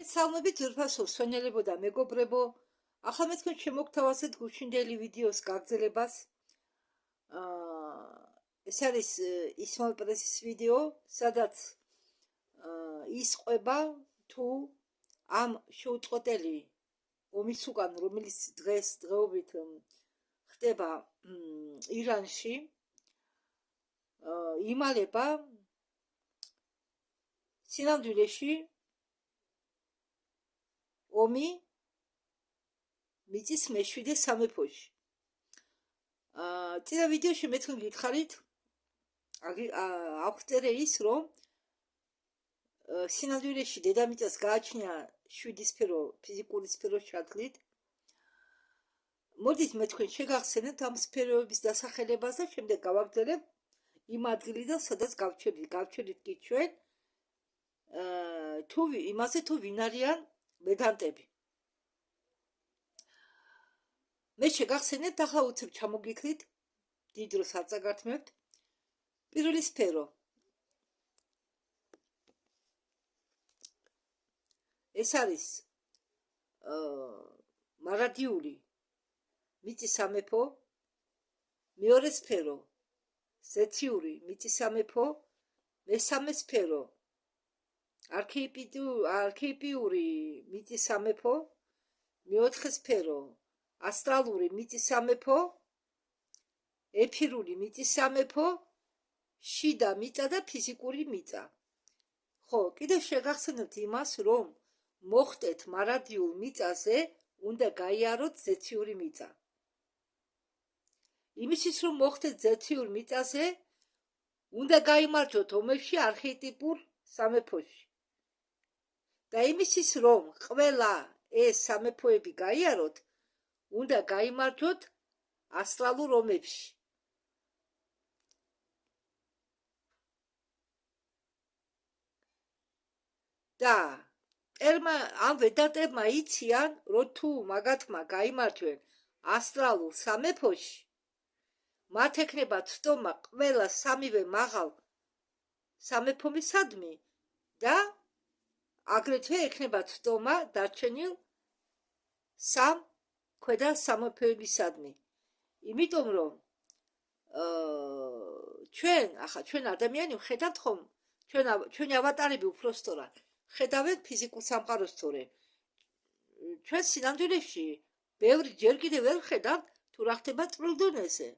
Salmabit ძვირფასო სვენელებო და მეგობრებო, ახლა მე თქვენ შემოგთავაზეთ გუშინდელი ვიდეოს გაგრძელებას. ეს არის ისმალპრესის ვიდეო, სადაც ისყვება თუ ამ შეუწყოტელი ომის უკან, რომელიც დღეობით ხდება ირანში, იმალება სინამდვილეში ომი მიწის მეშვიდე სამეფოში. წინა ვიდეოში მე თქვენ გითხარით, აღწერე ის, რომ სინამდვილეში დედამიწას გააჩნია 7 სფერო ფიზიკური სფეროს ჩათვლით. მოდით მე თქვენ შეგახსენებთ ამ სფეროების დასახელებას და შემდეგ გავაგრძელებ იმ ადგილიდან, სადაც გავჩერდით კი ჩვენ თუ იმაზე თუ ვინ არიან მეგანტები. მე შეგახსენებთ, ახლა უცებ ჩამოგიქრით, დიდ დროს არ წაგართმევთ. პირველი სფერო ეს არის მარადიული მიწის სამეფო. მეორე სფერო ზეთიური მიწის სამეფო. მესამე სფერო არქეიპიური მიწის სამეფო. მეოთხე სფერო ასტრალური მიწის სამეფო. ეფირული მიწის სამეფო. შიდა მიწა და ფიზიკური მიწა. ხო, კიდევ შეგახსენებთ იმას, რომ მოხდეთ მარადიულ მიწაზე უნდა გაიაროთ ზეთიური მიწა. იმისთვის რომ მოხდეთ ზეთიურ მიწაზე უნდა გაიმარჯვოთ ომებში არქეტიპურ სამეფოში. და იმისთვის რომ ყველა ეს სამეფოები გაიაროთ, უნდა გაიმარჯვოთ ასტრალურ ომებში. და ამ ვედანტებმა იციან, რომ თუ მაგათმა გაიმარჯვენ ასტრალურ სამეფოში, მათ ექნება ცდომა ყველა სამივე მაღალ სამეფომისადმი და აგრეთვე ექნება ცდომა დარჩენილ სამ ქვედა სამეფოებისადმი. იმიტომ რომ ჩვენ ადამიანი ვხედავთ ხომ, ჩვენი ავატარები უпростоრად ხედავენ ფიზიკურ სამყაროს სწორედ. ჩვენ სინამდვილეში ბევრი ჯერ კიდევ ვერ ხედავთ თუ რა ხდება წვრილ დონეზე.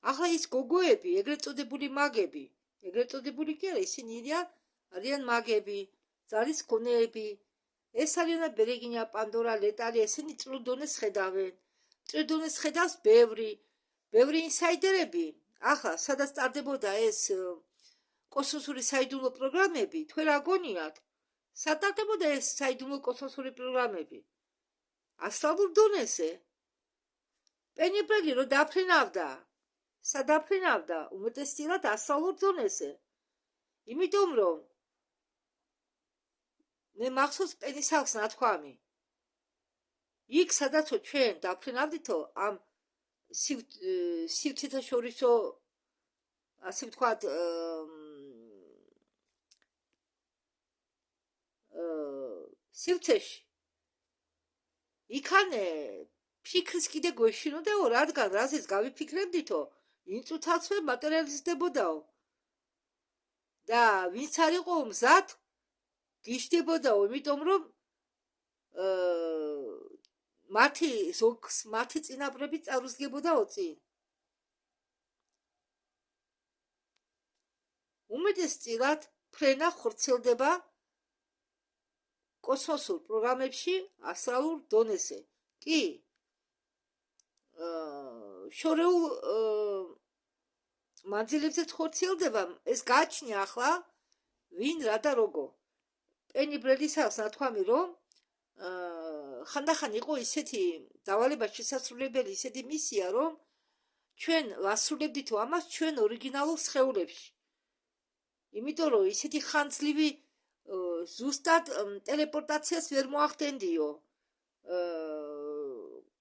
ახლა ის გოგოები, ეგრეთ წოდებული მაგები, ეგრეთ წოდებული კი არა, ისინი არიან მაგები, ძალის მქონეები. ეს არიან ბერეგინია, პანდორა, ლეტალი, ესენი წვრილ დონეს ხედავენ. წვრილ დონეს ხედავს ბევრი ინსაიდერები. ახლა სადაც ტარდებოდა ეს კოსმოსური საიდუმლო პროგრამები, თქვენ რა გონიათ? სატარდებოდა ეს საიდუმლო კოსმოსური პროგრამები? ასტრალურ დონეზე. პენიბრელი რო დაფრინავდა, სადაფრინავდა? უმეტესწილად ასტრალურ დონეზე. იმიტომ რომ მე მახსოვს პენისალს ნათქვამი. იქ სადაც ჩვენ დაფრინავდითო ამ სივრცეთაშორისო, ასე ვთქვათ, სივრცეში, იქანე ფიქრის კიდე გვეშინოდაო, რადგან რაზეც გავიფიქრებდითო, იმ წუთაცვე მატერიალიზდებოდაო. და ვინც არ იყო მზად, გიშდებოდაო, იმიტომ რომ მათი წინაპრები წარუზგებოდაო წინ. უმეტესწილად ფრენა ხორციელდება კოსმოსურ პროგრამებში ასტრალურ დონეზე. კი, შორეულ მანძილებზე ხორციელდება, ეს გააჩნია ახლა ვინ რა და როგორ. პენიბრელისას ნათქვამი, რომ ხანდახან იყო ისეთი დავალება შესასრულებელი, ისეთი მისია, რომ ჩვენ ვასრულებდითო ამას ჩვენ ორიგინალურ სხეულებში. იმიტომ რომ ისეთი ხანძლივი ზუსტად ტელეპორტაციას ვერ მოახდენდიო,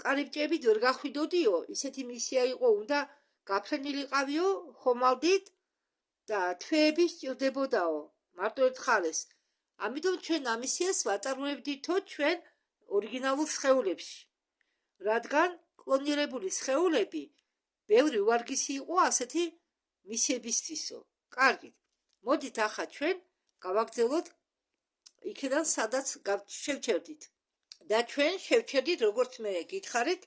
კარიბჭეებით ვერ გახვიდოდიო, ისეთი მისია იყო, უნდა გაფრენილიყავიო ხომალდით და თვეები სჭირდებოდაო. მარტო ერთხალეს ამიტომ ჩვენ ამისიას ვაწარმოებდითო ჩვენ ორიგინალურ სხეულებში, რადგან კლონირებული სხეულები ბევრი უვარგისი იყო ასეთი მისიებისთვისო. კარგით, მოდით ახლა ჩვენ გავაგრძელოთ იქიდან სადაც შევჩერდით და ჩვენ შევჩერდით როგორც მე გითხარით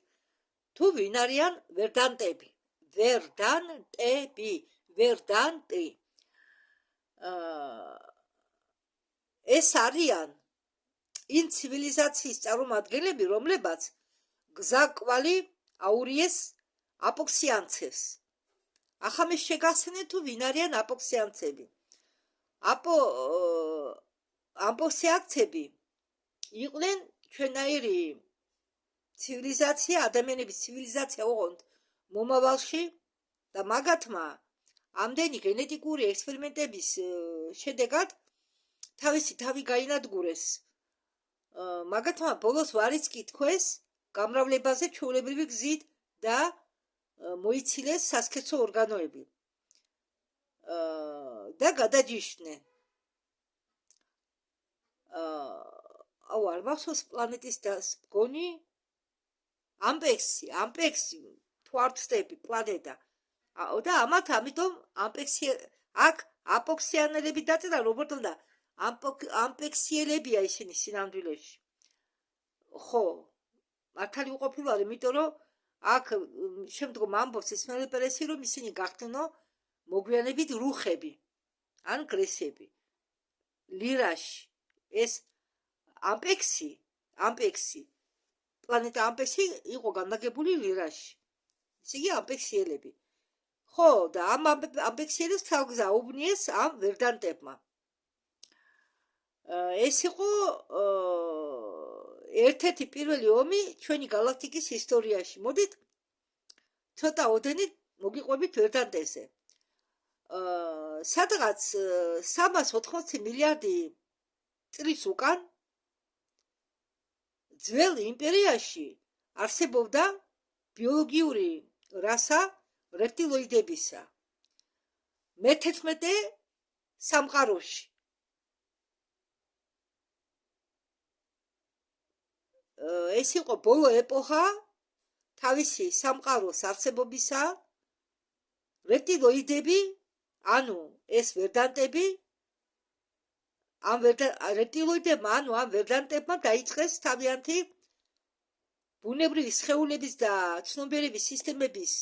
თუ ვინ არიან ვერდანტები. ვერდანტი. ეს არიან იმ ცივილიზაციის წარმომადგენლები, რომლებაც გზაკვალი აურიეს აპოქსიანცებს. ახლა მე შეგახსენეთ თუ ვინ არიან აპოქსიანცები. აპოქსიანცები იყვნენ ჩვენაირი ცივილიზაცია, ადამიანების ცივილიზაცია ოღონდ მომავალში და მაგათმა ამდენი გენეტიკური ექსპერიმენტების შედეგად თავისი თავი გაინადგურეს. მაგათმა ბოლოს ვარიც კითხვეს გამრავლებაზე ჩვეულებრივი გზით და მოიცილეს სასქესო ორგანოები და გადაჯიშდნენ. არ მახსოვს პლანეტის მგონი ამპექსი თუ არ ვცდები პლანეტა და ამიტომ აქ აპოქსიანელები დაწერა, როგორც უნდა ამპექსიელებია ისინი სინამდვილეში. ხო, მართალი ვიყოფილი ვარ, იმიტომ რომ აქ შემდგომ ამბობს ისმაილ პერესი, რომ ისინი გახდნო მოგვიანებით რუხები ან გრესები. ლირაში ეს ამპექსი პლანეტა ამპექსი იყო განლაგებული ლირაში. ესე იგი ამპექსიელები. ხო, და ამ ამპექსიელებს თავგზა აუბნიეს ამ ვერდანტებმა. ეს იყო ერთ-ერთი პირველი ომი ჩვენი galaktikis ისტორიაში. მოდით ცოტა ოდენით მოგიყვებით ვერდანტეზე. სადღაც 380 მილიარდი წლის უკან ძველ იმპერიაში არსებობდა ბიოლოგიური რასა რეპტილოიდებისა. მე-11 სამყაროში. ეს იყო ბოლო ეპოქა თავისი სამყაროს არსებობისა. რეპტილოიდები, ანუ ეს ვერდანტები, ამ რეპტილოიდებმა, ანუ ამ ვერდანტებმა დაიწყეს თავიანთი ბუნებრივი სხეულების და ცნობიერების სისტემების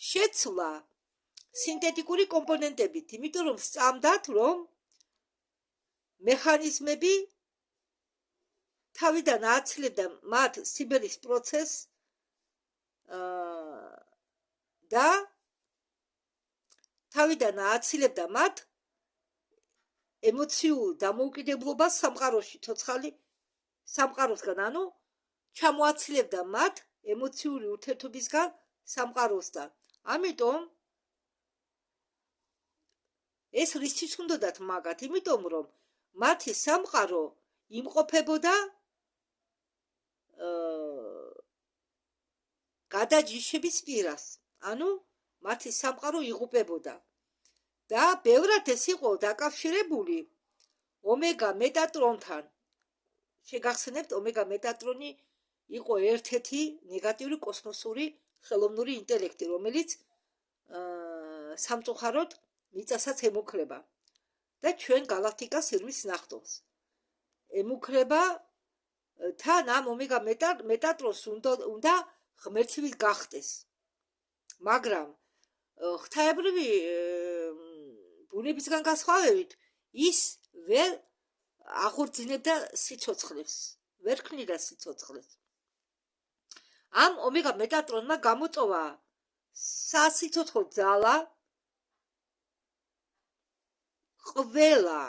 შეცვლა სინთეტიკური კომპონენტებით, იმიტომ რომ სწამდათ, რომ მექანიზმები თავიდან ააცილებდა მათ სიბერის პროცესს და თავიდან ააცილებდა მათ ემოციურ დამოუკიდებლობას სამყაროში, ცოცხალი სამყაროსგან, ანუ ჩამოაცილებდა მათ ემოციური ურთიერთობისგან სამყაროსთან. ამიტომ ეს რისიც უნდათ მაგათ, იმიტომ რომ მათი სამყარო იმყოფებოდა გადაჯიშების პირას, ანუ მათი სამყარო იღუპებოდა და ბევრად ეს იყო დაკავშირებული ომეგა მეტატრონთან. შეგახსენებთ, ომეგა მეტატრონი იყო ერთ-ერთი ნეგატიური კოსმოსური ხელოვნური ინტელექტი, რომელიც სამწუხაროდ მიწასაც ემუქრება და ჩვენ galaktikas ირმის ნახტომს. ემუქრება თან ამ ომეგა მეტატრონს უნდა ღმერთივით გახდეს. მაგრამ ღვთაებრივი ბუნებისგან განსხვავებით ის ვერ აღორძინებდა სიცოცხლეს, ვერ ქმნიდა სიცოცხლეს. ამ ომეგა მეტატრონმა გამოწოვა სასიცოცხლო ძალა ყველა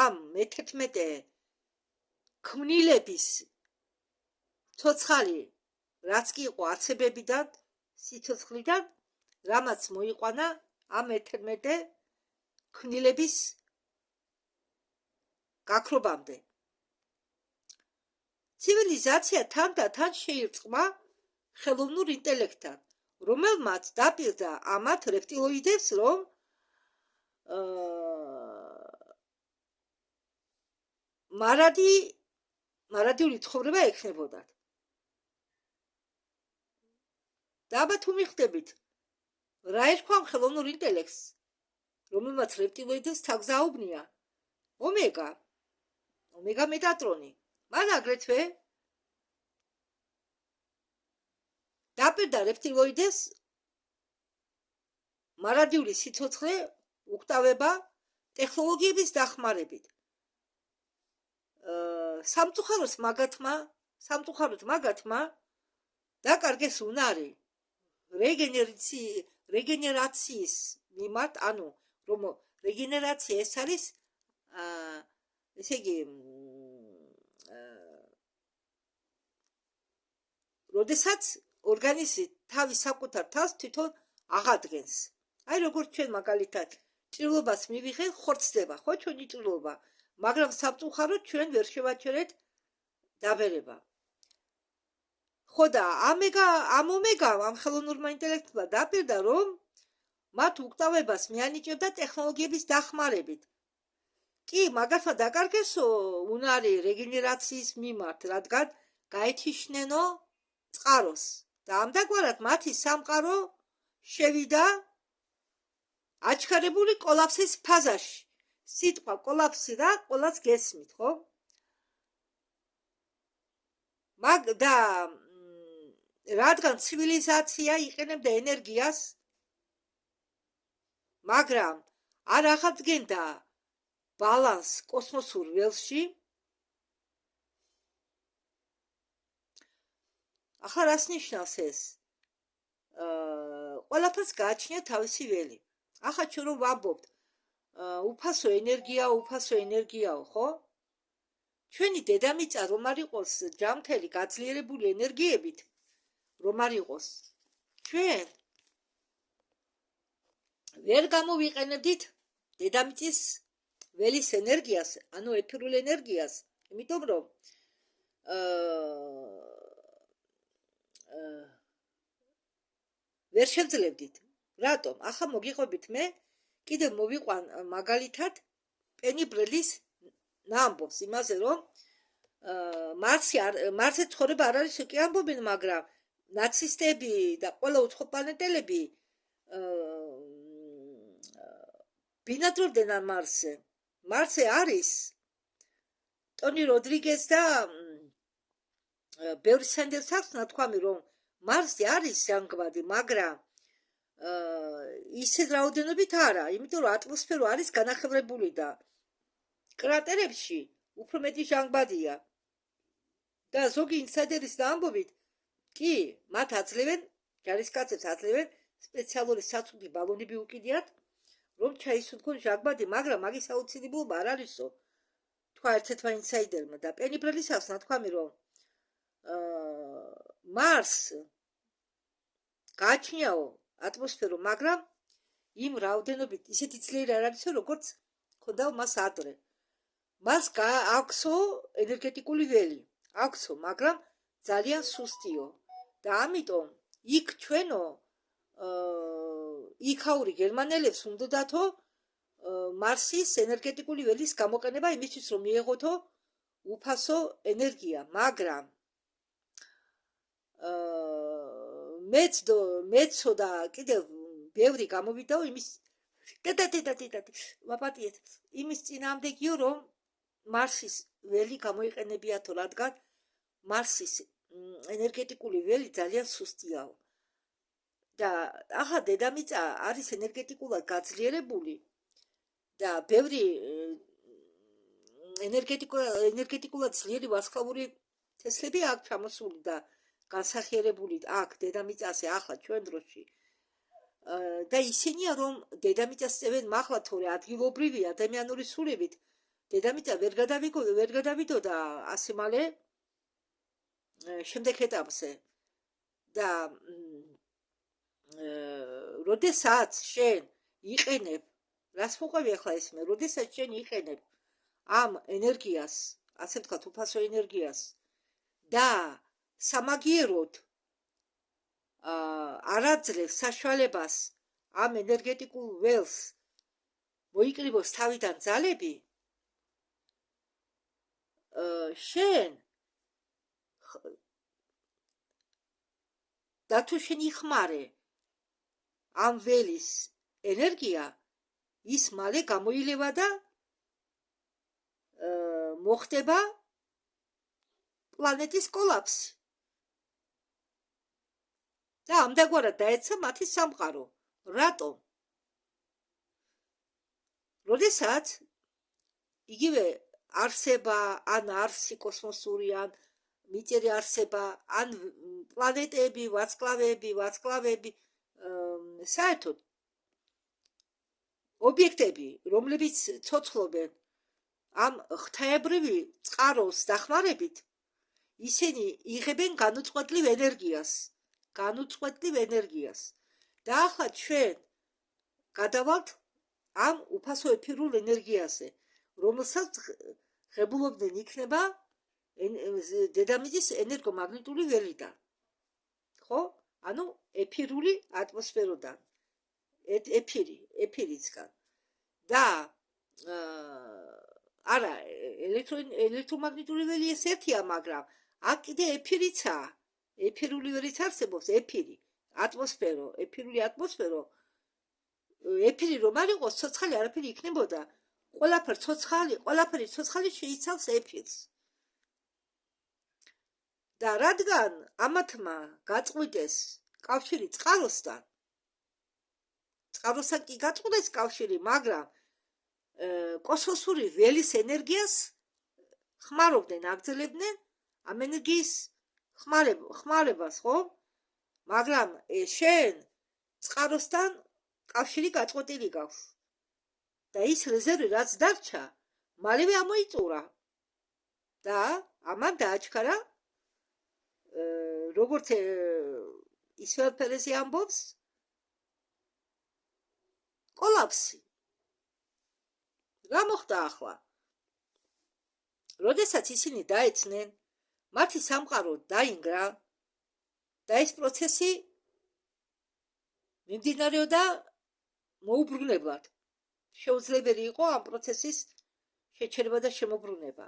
ამ მე-11 ქმნილების ცოცხალი რაც კი იყო აცებებიდან, სიცოცხლიდან, რამაც მოიყვანა ამ მე-11 ქმნილების გაქრობამდე. ცივილიზაცია თან შეირწყმა ხელოვნურ ინტელექტთან, რომელმაც დაპირდა ამათ რეპტილოიდებს, რომ მარადიული ცხოვრება ექნებოდათ. და აბა თუ მიხდებით, რა ერქვა ხელოვნურ ინტელექტს, რომელმაც რეპტილოიდებს თაგზაუბნია? ომეგა მეტატრონი. მან აგრეთვე დაპირდა რეპტილოიდებს მარადიული სიცოცხლე უკტავება ტექნოლოგიების დახმარებით. სამწუხაროდ მაგათმა დაკარგეს უნარი რეგენერაციის მიმართ, ანუ რომ რეგენერაცია ეს არის ესე იგი როდესაც ორგანიზმი თავის საკუთარ თავს თვითონ აღადგენს. აი როგორც ჩვენ მაგალითად ჭრილობას მივიღეთ, ხორცდება ხო ჩვენი ჭრილობა, მაგრამ სამწუხაროდ ჩვენ ვერ შევაჩერეთ დაბერება. ხო და ამ ხელოვნურმა ინტელექტმა დაპირდა, რომ მათ უკტავებას მიანიჭებდა ტექნოლოგიების დახმარებით. კი, მაგათმა დაკარგესო უნარი რეგენერაციის მიმართ, რადგან გაეთიშნენო წყაროს და ამდაგვარად მათი სამყარო შევიდა აჩქარებული კოლაფსის ფაზაში. სიტყვა კოლაფსი რა, ყველას გესმით, ხო? და რადგან ცივილიზაცია იყენებდა ენერგიას, მაგრამ არ აღადგენდა ბალანს კოსმოსურ ველში, ახლა რას ნიშნავს ეს? ყველაფერს გააჩნია თავისი ველი. ახლა ჩვენ რომ ვამბობთ უფასო ენერგიაო, ხო? ჩვენი დედამიწა რომ არ იყოს ჯამთელი გაძლიერებული ენერგიებით, რომ არ იყოს, ჩვენ ვერ გამოვიყენებდით დედამიწის ველის ენერგიას, ანუ ეთერულ ენერგიას, იმიტომ რომ ვერ შევძლებდით. რატომ? ახლა მოგიყვებით მე კიდევ მოვიყვან მაგალითად პენი ბრელის ნამბობს იმაზე, რომ მარსზე ცხოვრება არ არის კი ამბობენ, მაგრამ ნაცისტები და ყველა უცხოპლანეტელები ბინადრობდნენ მარსზე. მარსზე არის ტონი როდრიგეს და ბევრი სანდელს აქვს ნათქვამი, რომ მარსზე არის ჟანგბადი, მაგრამ ისეთ რაოდენობით არა, იმიტომ რომ ატმოსფერო არის განახევრებული და კრატერებში უფრო მეტი ჟანგბადია. და ზოგი ინსაიდერის ამბობით, კი, მათ აძლევენ, ჯარისკაცებს აძლევენ სპეციალური საწვდი ბალონები უკიდიათ, რომ ჩაისუნთქონ ჟანგბადი, მაგრამ მაგის აუცილებლობა არ არისო. თქვა ერთ-ერთმა ინსაიდერმა და პენი ბრელის აქვს ნათქვამი, რომ მარს გააჩნიაო ატმოსფერო, მაგრამ იმ რაოდენობით ისეთი ძლიერი არ არისო, როგორც ქონდა მას ადრე. მას აქვსო ენერგეტიკული ველი, აქვსო, მაგრამ ძალიან სუსტიო. და ამიტომ იქ ჩვენო იქაური გერმანელებს უნდათო მარსის ენერგეტიკული ველის გამოყენება იმისთვის, რომ მიეღოთო უფასო ენერგია, მაგრამ მეცო და კიდევ ბევრი გამოვიდაო იმის ვაპატიეთ იმის წინააღმდეგიო, რომ მარსის ველი გამოიყენებიათო, რადგან მარსის ენერგეტიკული ველი ძალიან სუსტიაო. და ახლა დედამიწა არის ენერგეტიკულად გაძლიერებული და ბევრი ენერგეტიკულად ძლიერი ვარსკვლავური თესლები აქვს ჩამოსული და განსახიერებული აქ დედამიწაზე ახლა ჩვენ დროში. და ისინია, რომ დედამიწას წევენ მაღლა, თორე ადგილობრივი ადამიანური სულებით დედამიწა ვერ გადავიდოდა ასე მალე შემდეგ ეტაპზე. და როდესაც შენ იყენებ, რას მოყვები ახლა ეს მე, როდესაც შენ იყენებ ამ ენერგიას, ასე ვთქვათ, უფასო ენერგიას და სამაგიეროდ არ აძლევს საშუალებას ამ ენერგეტიკულ ველს მოიკრიბოს თავიდან ძალები, შენ და თუ შენ იხმარე ამ ველის ენერგია ის მალე გამოილევა და მოხდება პლანეტის კოლაფსი და ამდაგვარად დაეცა მათი სამყარო. რატომ? როდესაც იგივე არსება ან არსი კოსმოსური ან მიწერი არსება ან პლანეტები, ვარსკვლავები საერთოდ ობიექტები, რომლებიც ცოცხლობენ ამ ღვთაებრივი წყაროს დახმარებით, ისინი იღებენ განუწყვეტლივ ენერგიას. და ახლა ჩვენ გადავალთ ამ უფასო ეფირულ ენერგიაზე, რომელსაც ღებულობდნენ იქნება დედამიწის ენერგომაგნიტური ველიდან. ხო? ანუ ეფირული ატმოსფეროდან. ეფირისგან. და არა, ელექტრომაგნიტური ველი ეს ერთია, მაგრამ აქ კიდე ეფირიცაა. ეფირული ველიც არსებობს, ეფირული ატმოსფერო. ეფირი რომ არ იყოს, ცოცხალი არაფერი იქნებოდა. ყველაფერი ცოცხალი შეიცავს ეფირს. და რადგან ამათმა გაწყვიტეს კავშირი წყაროსთან კი გაწყვიტეს კავშირი, მაგრამ კოსმოსური ველის ენერგიას ხმარობდნენ, აგრძელებდნენ ამ ენერგიის ხმარებას, ხო? მაგრამ შენ წყაროსთან კავშირი გაწყვეტილი გაქვს. და ის რეზერვი რაც დარჩა, მალევე ამოიწურა. და ამან დააჩქარა როგორც ისევ ფერეზე ამბობს, კოლაფსი. რა მოხდა ახლა? როდესაც ისინი დაეცნენ, მათი სამყარო დაინგრა და ეს პროცესი მიმდინარეობდა მოუბრუნებლად. შეუძლებელი იყო ამ პროცესის შეჩერება და შემოbrunება.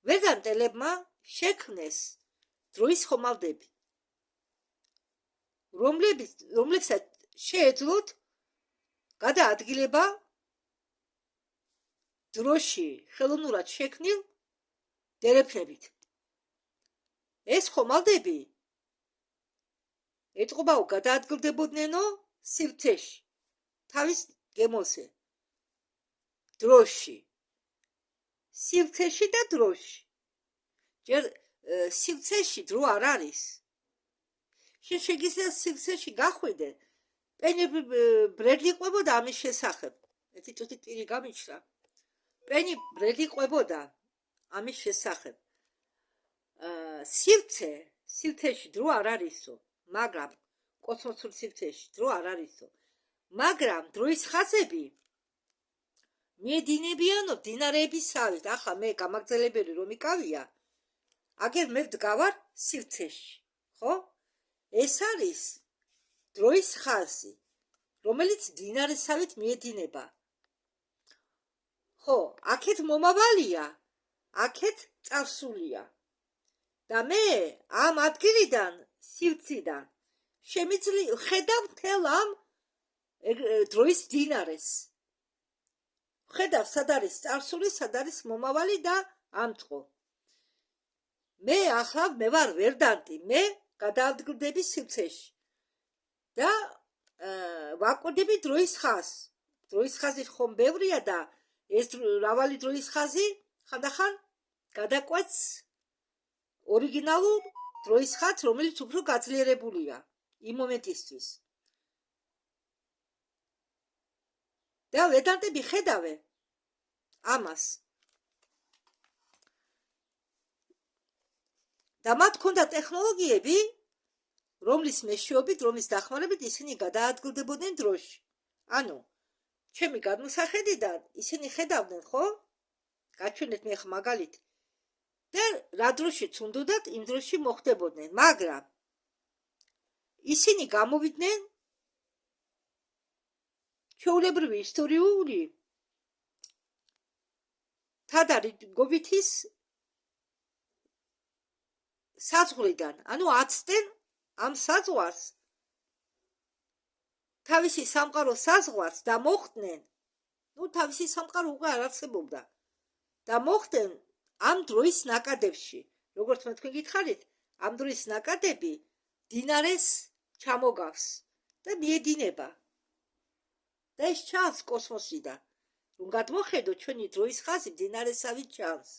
ვერდანტელებმა შექმნეს დროის ხომალდები, რომლებსაც შეეძლოთ გადაადგილება დროში ხელოვნურად შექმნილ დერეფნებით. ეს ხომალდები ეტყობაო გადაადგილდებოდნენო სივრცეში, თავის გემოზე, დროში. სივრცეში და დროში. ჯერ სივრცეში დრო არ არის. შენ შეგიძლია სივრცეში გახვიდე. პენი ბრედლი ყვებოდა ამის შესახებ. ერთი წუთი ტირი გამიჩნდა. პენი ბრედლი ყვებოდა ამის შესახებ. სივრცეში დრო არ არისო, მაგრამ კოსმოსურ სივრცეში დრო არ არისო. მაგრამ დროის ხაზები მიედინებიანო მდინარეების სავით. ახლა მე გამაგრძელებელი რომ იკავია, აგერ მე ვდგავარ სივრცეში, ხო? ეს არის დროის ხაზი, რომელიც მდინარის სავით მიედინება. ხო, აქეთ მომავალია, აქეთ წარსულია. და მე ამ ადგილიდან, სივრციდან შემიძლია ხედავ მთელ ამ დროის მდინარეს. ხედავ, სად არის წარსული, სად არის მომავალი და ამწყო. მე ახლა მე ვარ ვერდანტი, მე გადაადგილდები სივრცეში და ვაკვირდები დროის ხაზს. დროის ხაზი ხომ ბევრია და ეს მრავალი დროის ხაზი ხანდახან გადაკვეთს ორიგინალურ დროის ხაზს, რომელიც უფრო გაძლიერებულია იმ მომენტისთვის. და ვერდანტები ხედავენ ამას. და მათ ქონდა ტექნოლოგიები, რომლის მეშვეობით, რომლის დახმარებით ისინი გადაადგილდებოდნენ დროში. ანუ, ჩემი გადმოსახედიდან ისინი ხედავდნენ, ხო? გაჩვენეთ მე მაგალითი. და რა დროშიც უნდათ, იმ დროში მოხდებოდნენ, მაგრამ ისინი გამოვიდნენ ჩვეულებრივი ისტორიული თადარი გოვითის საზღვრიდან, ანუ აცდნენ ამ საზღვარს, თავისი სამყაროს საზღვარს და მოხდნენ, თავისი სამყარო უკვე არ არსებობდა და მოხდნენ ამ დროის ნაკადებში. როგორც მე თქვენ გითხარით, ამ დროის ნაკადები დინარეს ჩამოგავს და მიედინება. და ეს ჩანს კოსმოსიდან. რომ გადმოხედოთ ჩვენი დროის ხაზი დინარესავით ჩანს.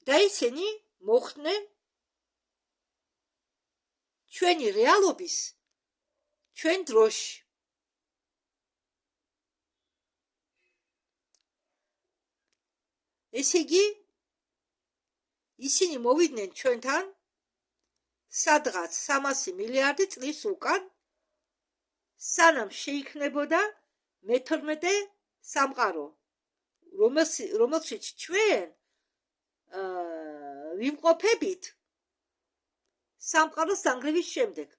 და ისინი მოხდნენ ჩვენი რეალობის ჩვენ დროში. ესე იგი, ისინი მოვიდნენ ჩვენთან სადღაც 300 მილიარდი წლის უკან, სანამ შეიქმნებოდა მე-12 სამყარო, რომელშიც ჩვენ ვიმყოფებით სამყაროს დანგრევის შემდეგ.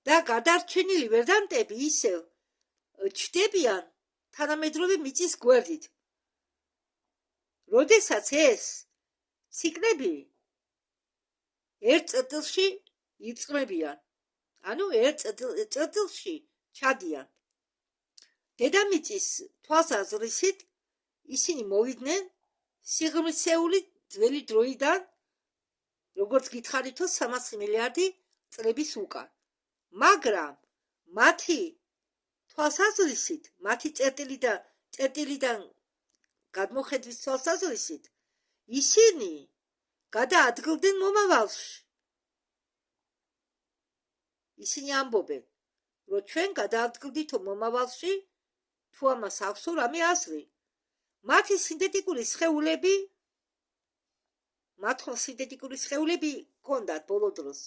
და გადარჩენილი ვერდანტები ისევ ჩდებიან თანამედროვე მიწის გვერდით. როდესაც ეს ციკლები ერთ წერტილში იწყებიან, ანუ ერთ წერტილში ჩადიან. დედამიწის თვალსაზრისით ისინი მოვიდნენ სიღრმისეული ძველი დროიდან, როგორც გითხარითო 300 მილიარდი წლების უკან. მაგრამ მათი თვალსაზრისით, მათი წერტილიდან გადმოხედვის თვალსაზრისით, ისინი გადაადგილდნენ მომავალში. ისინი ამბობენ, რომ ჩვენ გადაადგილდითო მომავალში, თუ ამას აქვს რამე აზრი. მათი სინთეტიკური სხეულები ჰქონდათ ბოლო დროს.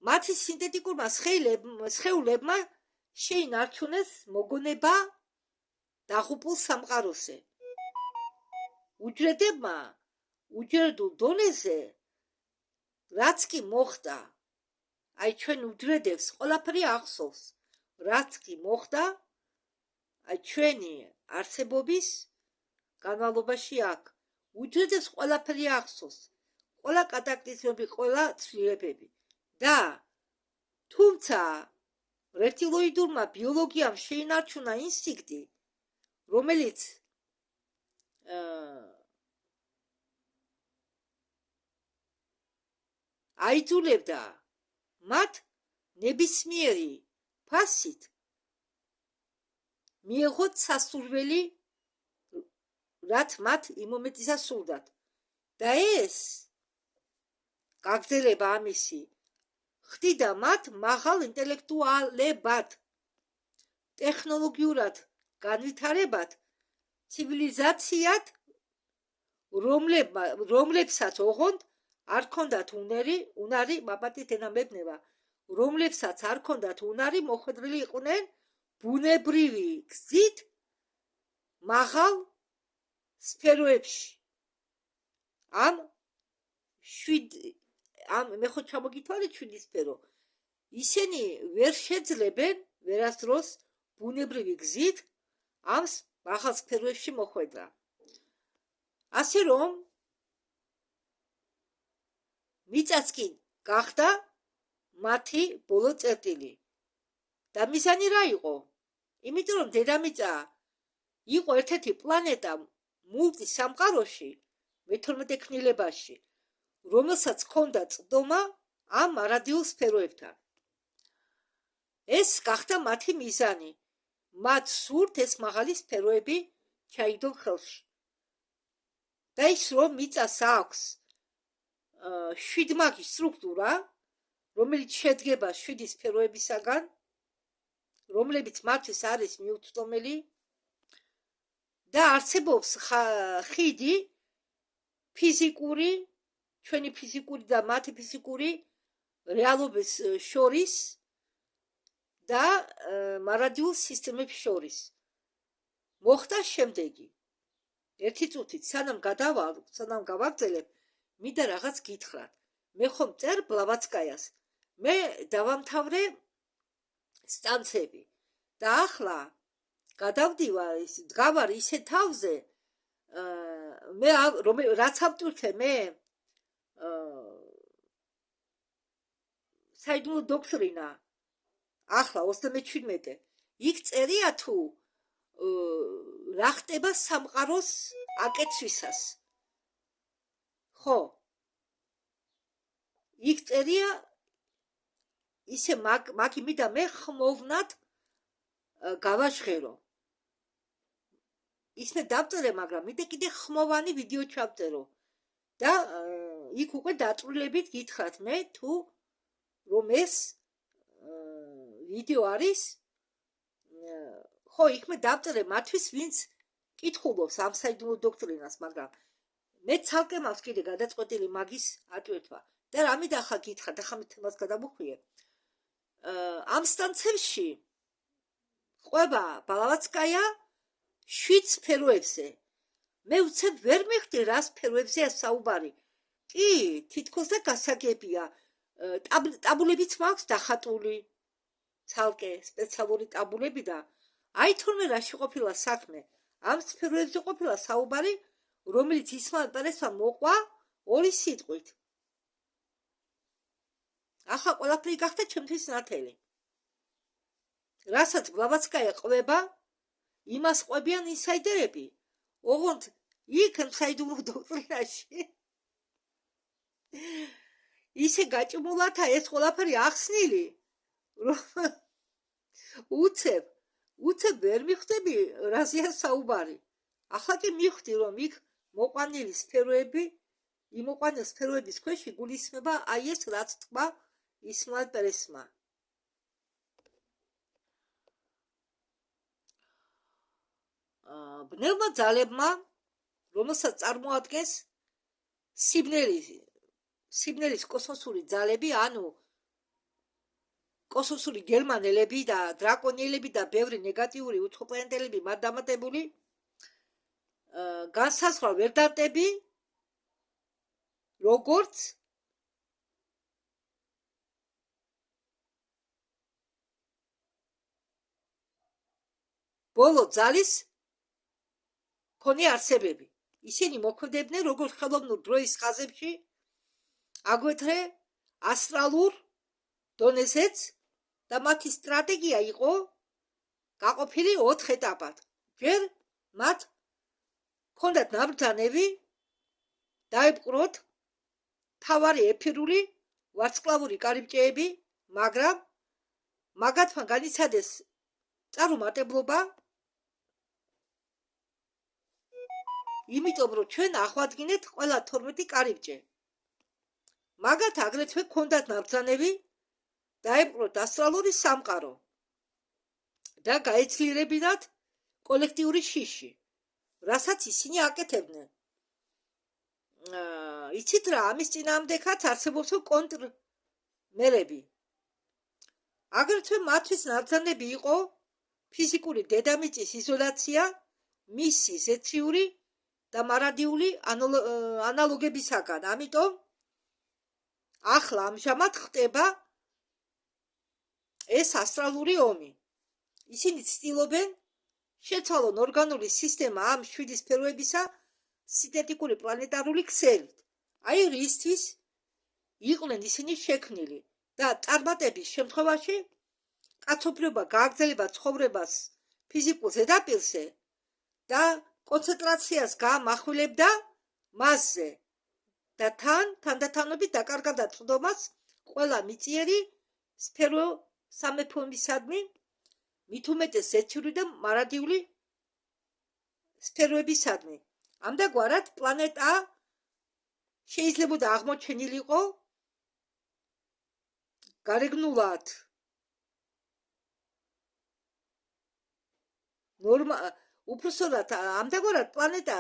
მათი სინთეტიკურმა სხეულებმა შეინარჩუნეს მოგონება დაღუპულ სამყაროზე. უჯრედებმა უჯრედულ დონეზე რაც კი მოხდა, აი ჩვენ უჯრედებს ყველაფერი ახსოვს, რაც კი მოხდა, აი ჩვენი არსებობის განმავლობაში აქ უჯრედებს ყველაფერი ახსოვს, ყველა კატაკლიზმები, ყველა ცვლილებები. და თუმცა რეპტილოიდურმა ბიოლოგიამ შეინარჩუნა ინსტინქტი, რომელიც აიძულებდა მათ ნებისმიერი ფასით მიეღოთ სასურველი, რაც მათ იმომეტისა სურდათ. და ეს გაგრძელება ამისი ხდიდა მათ მაღალ ინტელექტუალებად, ტექნოლოგიურად განვითარებად, ცივილიზაციად, რომლებსაც ოღონდ არ ქონდათ უნარი, მაპატით ენამებნება, რომლებსაც არ ქონდათ უნარი, მოხვედრილი იყვნენ ბუნებრივი გზით მაღალ სფეროებში. მე ხო ჩამოგითვალეთ 7 სფერო. ისინი ვერ შეძლებენ ვერასდროს ბუნებრივი გზით ამ მაღალ სფეროებში მოხვედრა. ასე რომ მიწაც კი გახდა მათი ბოლო წერტილი. და მიზანი რა იყო? იმიტომ რომ დედამიწა იყო ერთ-ერთი პლანეტა მულტისამყაროში, მე-12 ქმნილებაში, რომელსაც ჰქონდა წვდომა ამ მარადიულ სფეროებთან. ეს გახდა მათი მიზანი. მათ სურთ ეს მაღალი სფეროები ჩაიგდონ ხელში. და ის რომ მიწას აქვს 7 მაგის სტრუქტურა, რომელიც შედგება 7 სფეროებისაგან, რომლებიც მათთვის არის მიუწვდომელი და არსებობს ხიდი ფიზიკური, ჩვენი ფიზიკური და მათი ფიზიკური რეალობის შორის და მარადიულ სისტემებს შორის. მოხდა შემდეგი. ერთი წუთით, სანამ გავაგრძელებ, მინდა რაღაც გითხრათ. მე ხომ წერ ბლავატსკაიას. მე დავამთავრე სტანცები და ახლა გადავდივარ, დგავარ ისე თავზე, მე რაც ავტვირთე მე საიდუმლო დოქტრინა ახლა 37 იქ წერია თუ რა ხდება სამყაროს აკეთვისას ხო იქ წერია ისე მაგ იმიდა მე ხმოვნად გავაჟღერო ისმე დავწერე მაგრამ მიდე კიდე ხმოვანი ვიდეო ჩავწერო და იქ უკვე დაწვრილებით გითხრათ მე თუ რომ ეს ვიდეო არის ხო იქ მე დავწერე მათვის ვინც კითხულობს ამ საიდუმლო დოქტრინას მაგრამ მე ცალკე მაქვს კიდე გადაწყვეტილი მაგის ატვირთვა და რამით ახლა გითხრათ ახლა მე თემას გადამოხვიე ამ სტანცებში ყვება ბალავაცკაია 7 სფეროებზე მე უცებ ვერ მიხდი რა სფეროებზეა საუბარი კი თითქოს და გასაგებია ტაბულებიც მაქვს დახატული ცალკე სპეციალური ტაბულები და აი თორმე რაში ყოფილა საქმე ამ სფეროებზე ყოფილა საუბარი რომელიც ისმაილ პერესმა მოყვა 2 სიტყვით ახლა ყველაფერი გახდა ჩემთვის ნათელი რასაც ბლავაცკაია ყვება იმას ყვებიან ინსაიდერები ოღონდ იქ საიდუმლო დოქტრინაში ისე გაჭმულათა ეს ყველაფერი ახსნილი რომ უცებ ვერ მიხვდები რაზეა საუბარი ახლა კი მიხვდი რომ იქ მოყვანილი სფეროები იმოყვანილ სფეროების ქვეშ იგულისხმება აი ეს რაც თქვა ისმაილ პერესმა ბნელმა ძალებმა რომელსაც წარმოადგენს სიბნელის კოსმოსური ძალები ანუ კოსმოსური გერმანელები და დრაკონიელები და ბევრი ნეგატიური უცხოპლანეტელები მათ დამატებული განსაზღვრა ვერ დატები როგორც ბოლო ძალის ქონი არსებები ისინი მოქმედებდნენ როგორც ხელოვნურ დროის ხაზებში აგრეთვე ასტრალურ დონეზეც და მათი სტრატეგია იყო გაყოფილი 4 ეტაპად ჯერ მათ ჰქონდათ ნაბრძანები დაიპყროთ თავარი ეფირული ვარსკვლავური კარიბჭეები მაგრამ მაგათმა განიცადეს წარუმატებლობა იმიტომ რომ ჩვენ აღვადგინეთ ყველა 12 კარიბჭე მაგათ აგრეთვე ჰქონდათ ნაბრძანები დაიპყროთ ასტრალური სამყარო და გაეცლიერებინათ კოლექტიური შიში რასაც ისინი აკეთებდნენ იცით რა ამის წინააღმდეგაც არსებობს კონტრმერები აგრეთვე მათთვის ნაბრძანები იყო ფიზიკური დედამიწის იზოლაცია მისი ზეციური და მარადიული ანალოგებისაგან ამიტომ ახლა ამჟამად ხდება ეს ასტრალური ომი ისინი ცდილობენ შეცვალონ ორგანული სისტემა ამ 7 სფეროებისა სინთეტიკური პლანეტარული ქსელით აი რისთვის იყვნენ ისინი შექმნილი და წარმატების შემთხვევაში კაცობრიობა გააგრძელება ცხოვრებას ფიზიკურ ზედაპირზე და კონცენტრაციას გაამახვილებდა მასზე და თანდათანობით დაკარგავდა წვდომას ყველა მიწიერი სფერო სამეფოებისადმი მით უმეტეს ზეციური და მარადიული სფეროებისადმი ამდაგვარად პლანეტა შეიძლებოდა აღმოჩენილიყო გარეგნულად უпроსოდ ამდაგვარად პლანეტა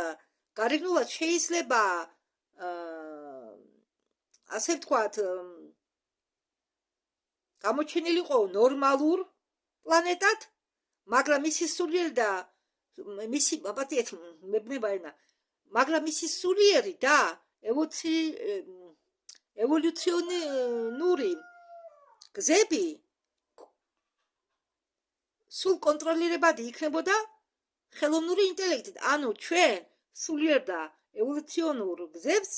გარეგნულად შეიძლება ასე ვთქვათ გამოჩენილიყო ნორმალურ პლანეტად მაგრამ მისი სულიერი და მისი აპატიეთ მებნებაენა მაგრამ მისი სულიერი და ევოლუციონური გზები სულ კონტროლირებადი იქნებოდა ხელოვნური ინტელექტით ანუ ჩვენ სულიერ და ევოლუციონურ გზებს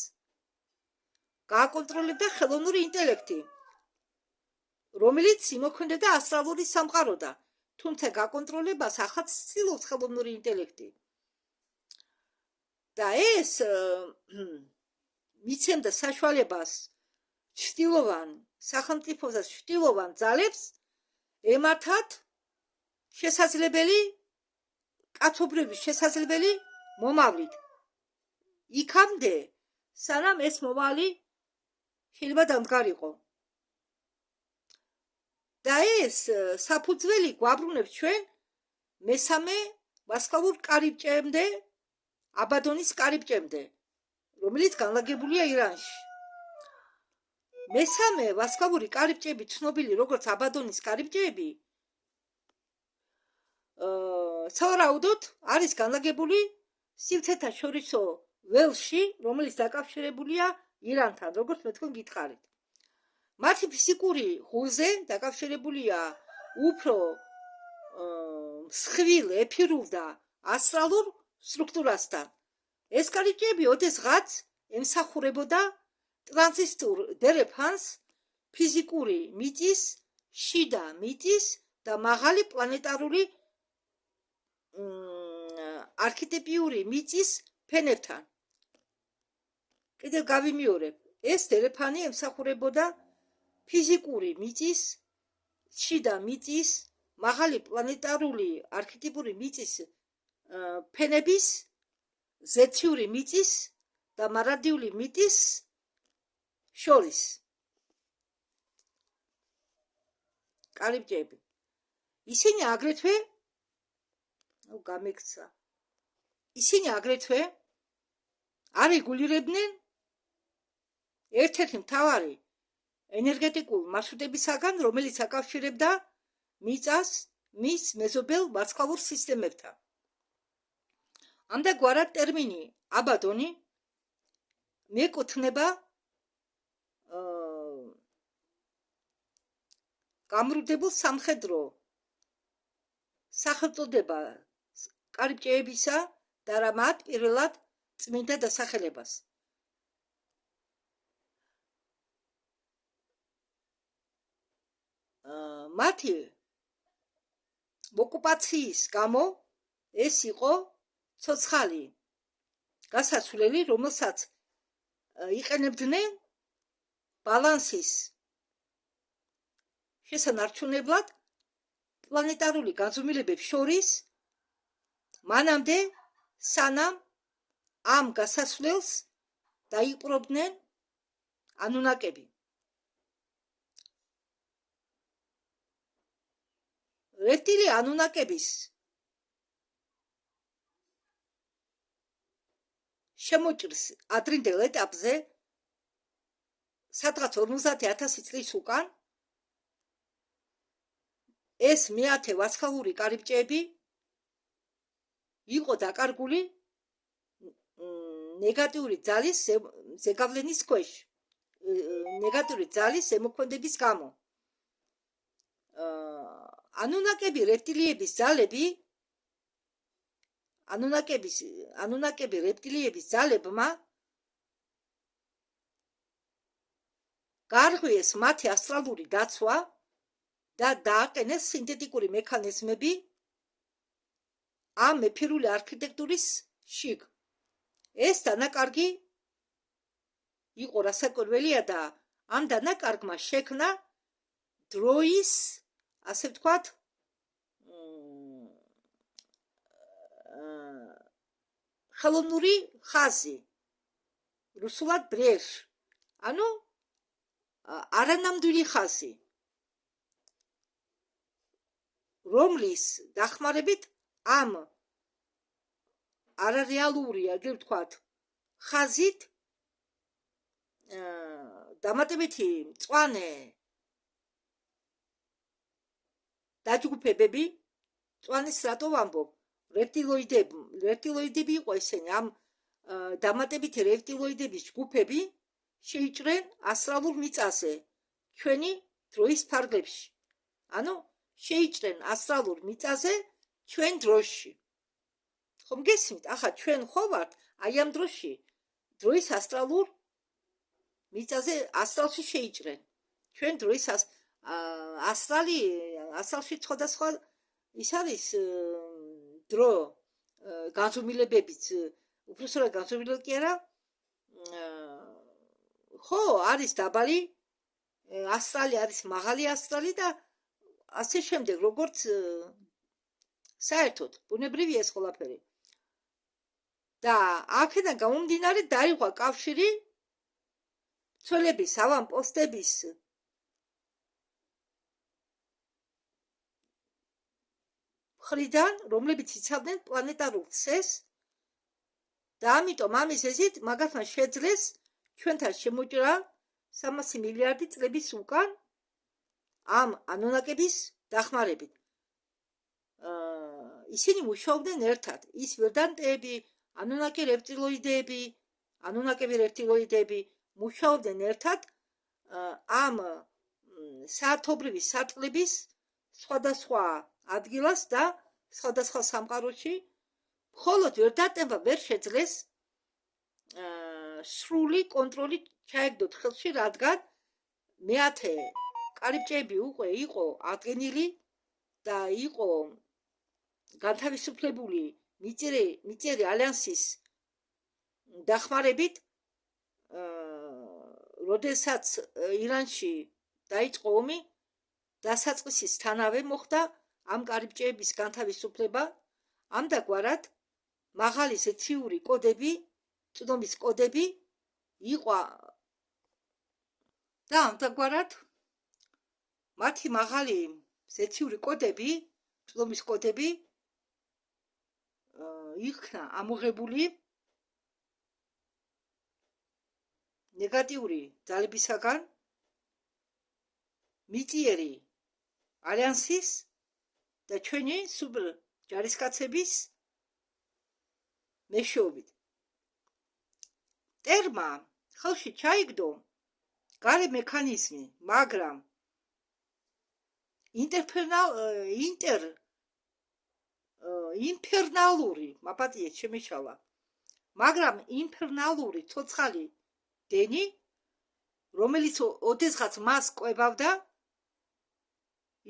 გააკონტროლებდა ხელოვნური ინტელექტი, რომელიც იმოქმედებდა ასტრალური სამყაროდა, თუმცა გაკონტროლებას ახაც ცდილობს ხელოვნური ინტელექტი. და ეს მიცემდა საშუალებას ჩრდილოვან სახელმწიფოს და ჩრდილოვან ძალებს ემართათ შესაძლებელი კაცობრიობის შესაძლებელი მომავლით. იქამდე, სანამ ეს მომავალი შეიძლება დამდგარიყო. და ეს საფუძველი გვაბრუნებს ჩვენ მესამე ვარსკვლავურ კარიბჭემდე, აბადონის კარიბჭემდე, რომელიც განლაგებულია ირანში. მესამე ვარსკვლავური კარიბჭეები, ცნობილი როგორც აბადონის კარიბჭეები, სავარაუდოდ არის განლაგებული სივრცეთაშორისო ველში, რომელიც დაკავშირებულია ირანთან, როგორც მე თქვენ გითხარით. მათი ფიზიკური ღუზე დაკავშირებულია უფრო მსხვილ ეფირულ და ასტრალურ სტრუქტურასთან. ეს კარიბჭეები ოდესღაც ემსახურებოდა ტრანზისტურ დერეფანს, ფიზიკური მიწის, შიდა მიწის და მაღალი პლანეტარული არქეტიპიური მიწის ფენებთან. კიდევ გავიმეორებ, ეს დერეფანი ემსახურებოდა ფიზიკური მიწის, შიდა მიწის, მაღალი პლანეტარული არქეტიპური მიწის ფენების, ზეციური მიწის და მარადიული მიწის შორის კარიბჭეები. ისინი აგრეთვე არეგულირებდნენ ერთ-ერთი მთავარი ენერგეტიკულ მარშრუტებისაგან, რომელიც აკავშირებდა მიწას მის მეზობელ ვარსკვლავურ სისტემებთან. ამდაგვარად ტერმინი აბადონი მიეკუთვნება გამრუდებულ სამხედრო სახელწოდება კარიბჭეებისა და მათ პირველად წმინდა დასახელებას. მათი ოკუპაციის გამო ეს იყო ცოცხალი გასასვლელი, რომელსაც იყენებდნენ ბალანსის შესანარჩუნებლად პლანეტარული განზომილებებს შორის, მანამდე სანამ ამ გასასვლელს დაიპყრობდნენ ანუნაკები. რეპტილი ანუნაკების შემოჭრის ადრინდელ ეტაპზე, სადღაც 50,000 წლის უკან, ეს მეათე ვარსკვლავური კარიბჭეები იყო დაკარგული ნეგატიური ძალის ზეგავლენის ქვეშ, ნეგატიური ძალის ზემოქმედების გამო. ანუნაკები რეპტილიების ძალები, ანუნაკები რეპტილიების ძალებმა გაარღვიეს მათი ასტრალური დაცვა და დააყენეს სინთეტიკური მექანიზმები ამ ეფირული არქიტექტურის შიგ. ეს დანაკარგი იყო რასაკვირველია და ამ დანაკარგმა შექმნა დროის, ასე ვთქვათ, ხელოვნური ხაზი, რუსულად ბრეშ, ანუ არანამდვილი ხაზი, რომლის დახმარებით ამ არარეალური, აგერ ვთქვათ, ხაზით დამატებითი მწვანე დაჯგუფებები, მწვანის რატო ვამბობ, რეპტილოიდები იყო ესენი, ამ დამატებითი რეპტილოიდების ჯგუფები შეიჭრენ ასტრალურ მიწაზე, ჩვენი დროის ფარგლებში. ანუ შეიჭრენ ასტრალურ მიწაზე ჩვენ დროში. ხომ გესმით? ახლა ჩვენ ხო ვართ აი ამ დროში დროის ასტრალურ მიწაზე ასტრალში შეიჭრენ. ჩვენ დროის ასტრალში სხვადასხვა ის არის დრო განზომილებებიც უბრალოდ განზომილება კი არა ხო არის დაბალი ასტრალი არის მაღალი ასტრალი და ასე შემდეგ როგორც საერთოდ ბუნებრივია ეს ყველაფერი და აქედან გამომდინარე დაიღვა კავშირი ცოლების ავანპოსტების მხრიდან რომლებიც იცავდნენ პლანეტარულ ცეს და ამიტომ ამის ეზით მაგათმა შეძლეს ჩვენთან შემოჭრა 300 მილიარდი წლების უკან ამ ანუნაკების დახმარებით. ისინი მუშაობდნენ ერთად. ის ვერდანტეები, ანუნაკი რეპტილოიდები მუშაობდნენ ერთად ამ საერთობრივი სარტყლების სხვადასხვა ადგილას და სხვადასხვა სამყაროში, მხოლოდ ვერდანტებმა ვერ შეძლეს სრული კონტროლი ჩაეგდოთ ხელში, რადგან მეათე კარიბჭეები იყო ადგენილი და იყო განთავისუფლებული მიწიერი ალიანსის დახმარებით, როდესაც ირანში დაიწყო ომი, დასაწყისისთანავე მოხდა ამ კარიბჭეების განთავისუფლება, ამდაგვარად მაღალი ზეთიური კოდები, წვდომის კოდები იყო და ამდაგვარად მათი მაღალი ზეთიური კოდები, წვდომის კოდები იქნა ამოღებული ნეგატიური ძალებისაგან მიწიერი ალიანსის და ჩვენი სუპერ ჯარისკაცების მეშვეობით. ტერმა ხელში ჩაიგდო გარე მექანიზმი, მაგრამ ინფერნალური მაპატიეთ შემეშალა, მაგრამ ინფერნალური ცოცხალი დენი, რომელიც ოდესღაც მას კვებავდა,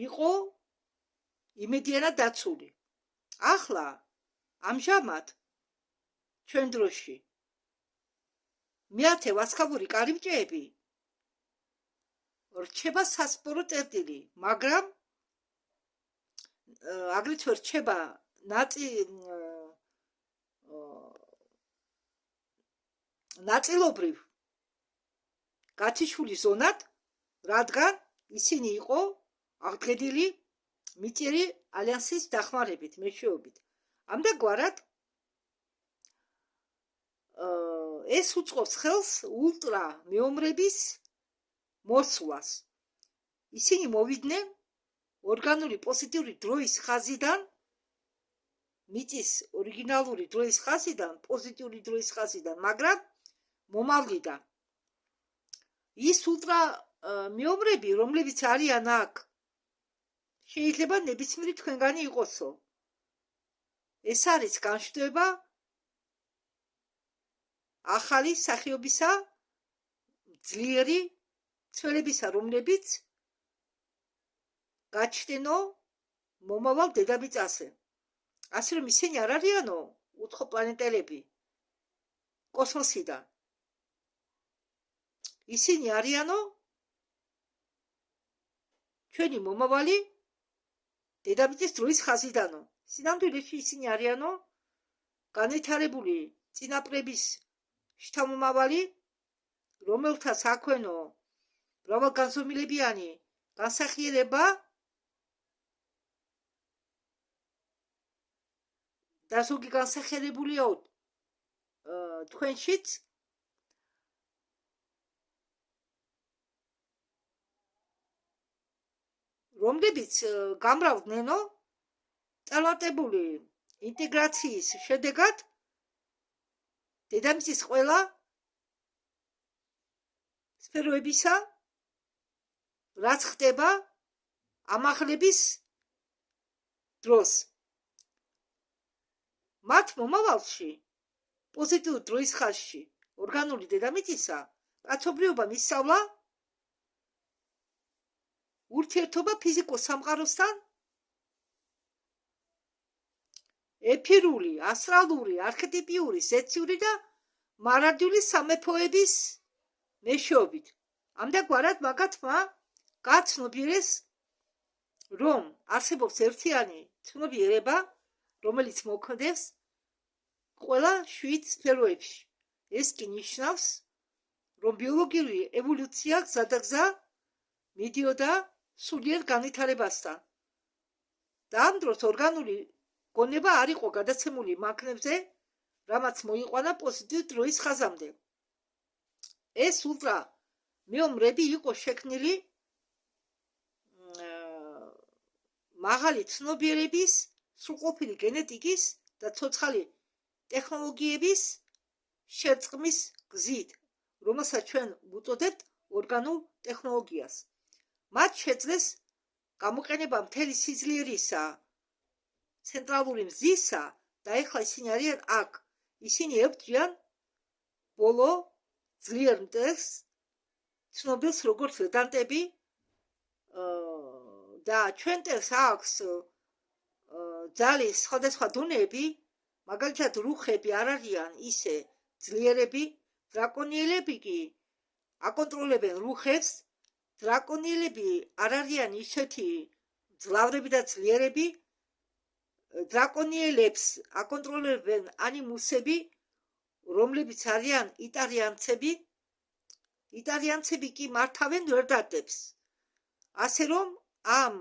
იყო იმედიანად დაცული. ახლა ამჟამად ჩვენ დროში მეათე ვარსკვლავური კარიბჭეები რჩება სასპორო წერტილი, მაგრამ აგრეთვე რჩება ნაწილობრივ გათიშული ზონად, რადგან ისინი იყო აღდგენილი მიწიერი ალიანსის დახმარებით, მეშვეობით. ამდაგვარად ეს უწყობს ხელს ულტრა მეომრების მოსვლას. ისინი მოვიდნენ ორგანული პოზიტიური დროის ხაზიდან, მიწის ორიგინალური დროის ხაზიდან, პოზიტიური დროის ხაზიდან, მაგრამ მომავლიდან. ის ულტრა მეომრები, რომლებიც არიან აქ, შეიძლება ნებისმიერი თქვენგანი იყოსო. ეს არის განშტოება ახალი სახეობისა, ძლიერი ცველებისა, რომლებიც გაჩნდენო მომავალ დედამიწაზე. ასე რომ ისინი არ არიანო უცხოპლანეტელები კოსმოსიდან. ისინი არიანო ჩვენი მომავალი დედამიწის დროის ხაზიდანო. სინამდვილეში ისინი არიანო განვითარებული წინაპრების შთამომავალი, რომელთაც აქვენო მრავალგანზომილებიანი განსახიერება და ზოგი განსახიერებულია თქვენშიც, რომლებიც გამრავლდნენო წარმატებული ინტეგრაციის შედეგად დედამიწის ყველა სფეროებისა, რაც ხდება ამაღლების დროს. მათ მომავალში პოზიტიურ დროის ხაზში ორგანული დედამიწისა კაცობრიობამ ისწავლა ურთიერთობა ფიზიკურ სამყაროსთან ეფირული, ასტრალური, არქეტიპიური, ზეციური და მარადიული სამეფოების მეშვეობით. ამდაგვარად მაგათმა გაცნობიერეს, რომ არსებობს ერთიანი ცნობიერება, რომელიც მოქმედებს ყველა 7 სფეროებში. ეს კი ნიშნავს, რომ ბიოლოგიური ევოლუცია გზადაგზა მიდიოდა სულიერ განვითარებასთან. და ამ დროს ორგანული გონება არ იყო გადაცემული მანქანებზე, რამაც მოიყვანა პოზიტიურ დროის ხაზამდე. ეს ულტრა მეომრები იყო შექმნილი მაღალი ცნობიერების, სრულყოფილი გენეტიკის და ცოცხალი ტექნოლოგიების შერწყმის გზით, რომელსაც ჩვენ ვუწოდებთ ორგანულ ტექნოლოგიას. მათ შეძლეს გამოყენება მთელი სიძლიერისა, ცენტრალური მზისა და ეხლა ისინი არიან აქ. ისინი ებრძვიან ბოლო ძლიერ მტერს, ცნობილს როგორც ვედანტები და ჩვენ მტერს აქვს ძალის სხვადასხვა დონეები, მაგალითად რუხები არ არიან ისე ძლიერები, დრაკონიელები კი აკონტროლებენ რუხებს, დრაკონიელები არ არიან ისეთი ძლავრები და ძლიერები, დრაკონიელებს აკონტროლებენ ანიმუსები, რომლებიც არიან იტარიანცები კი მართავენ ვერდატებს. ასე რომ ამ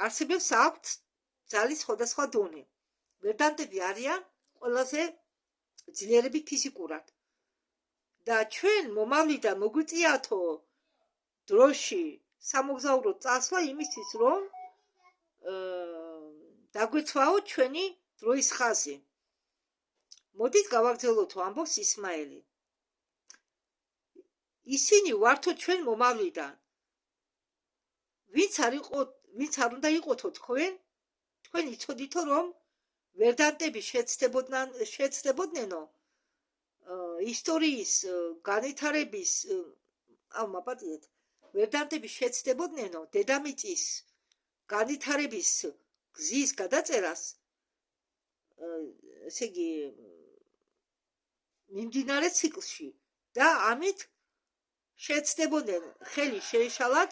არსებებს აქვთ ძალის სხვადასხვა დონე. ვერდანტები არიან ყველაზე ძლიერები ფიზიკურად. და ჩვენ მომავლიდან მოგვიწიათო დროში სამოგზაურო წასვლა იმისთვის, რომ დაგვეცვაო ჩვენი დროის ხაზი. მოდით გავაგრძელოთ ამბობს ისმაელი. ისინი ვართო ჩვენ მომავლიდან. ვინც არ უნდა იყოთო თქვენ იცოდითო, რომ ვერდანტები შეცდებოდნენო ისტორიის განვითარების მაპატიეთ. ვერდანტები შეცდებოდნენო დედამიწის განვითარების გზის გადაწერას, ესე იგი მიმდინარე ციკლში და ამით შეცდებოდნენ ხელი შეეშალათ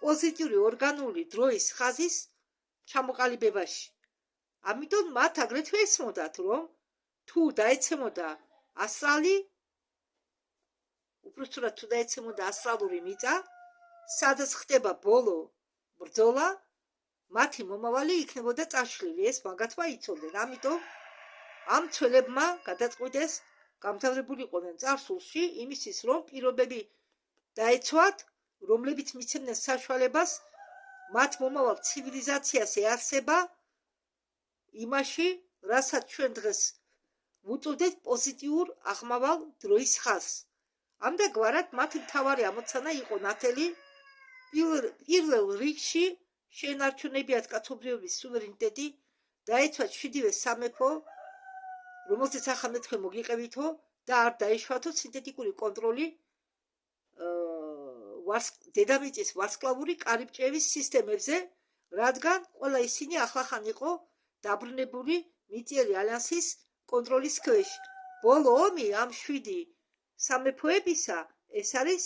პოზიტიური ორგანული დროის ხაზის ჩამოყალიბებაში. ამიტომ მათ აგრეთვე ესმოდათ, რომ თუ დაეცემოდა ასტრალი, უпросторად თუ დაეცემოდა ასტრალური მიწა, სადაც ხდება ბოლო ბრძოლა, მათი მომავალი იქნებოდა წაშლილი. ეს მაგათმა იცოდნენ. ამიტომ ამ ცვლილებმა გადაწყვიტეს გამთავრებულიყვნენ წარსულში იმისთვის, რომ პირობები დაეცვათ, რომლებიც მიცემდნენ საშუალებას მათ მომავალ ცივილიზაციას ეარსება იმაში, რასაც ჩვენ დღეს ვუწოდებთ პოზიტიურ აღმავალ დროის ხაზს. ამდაგვარად მათი მთავარი ამოცანა იყო ნათელი პირველ რიგში შეენარჩუნებიათ კაცობრიობის სუვერენიტეტი, დაეცვათ 7-ვე სამეფო, რომელზეც ახლა მე თქვენ მოგიყევითო და არ დაეშვათო სინთეტიკური კონტროლი დედამიწის ვარსკვლავური კარიბჭეების სისტემებზე, რადგან ყველა ისინი ახლახან იყო დაბრუნებული მიწიერი ალიანსის კონტროლის ქვეშ. ბოლო ომი ამ 7 სამეფოებისა ეს არის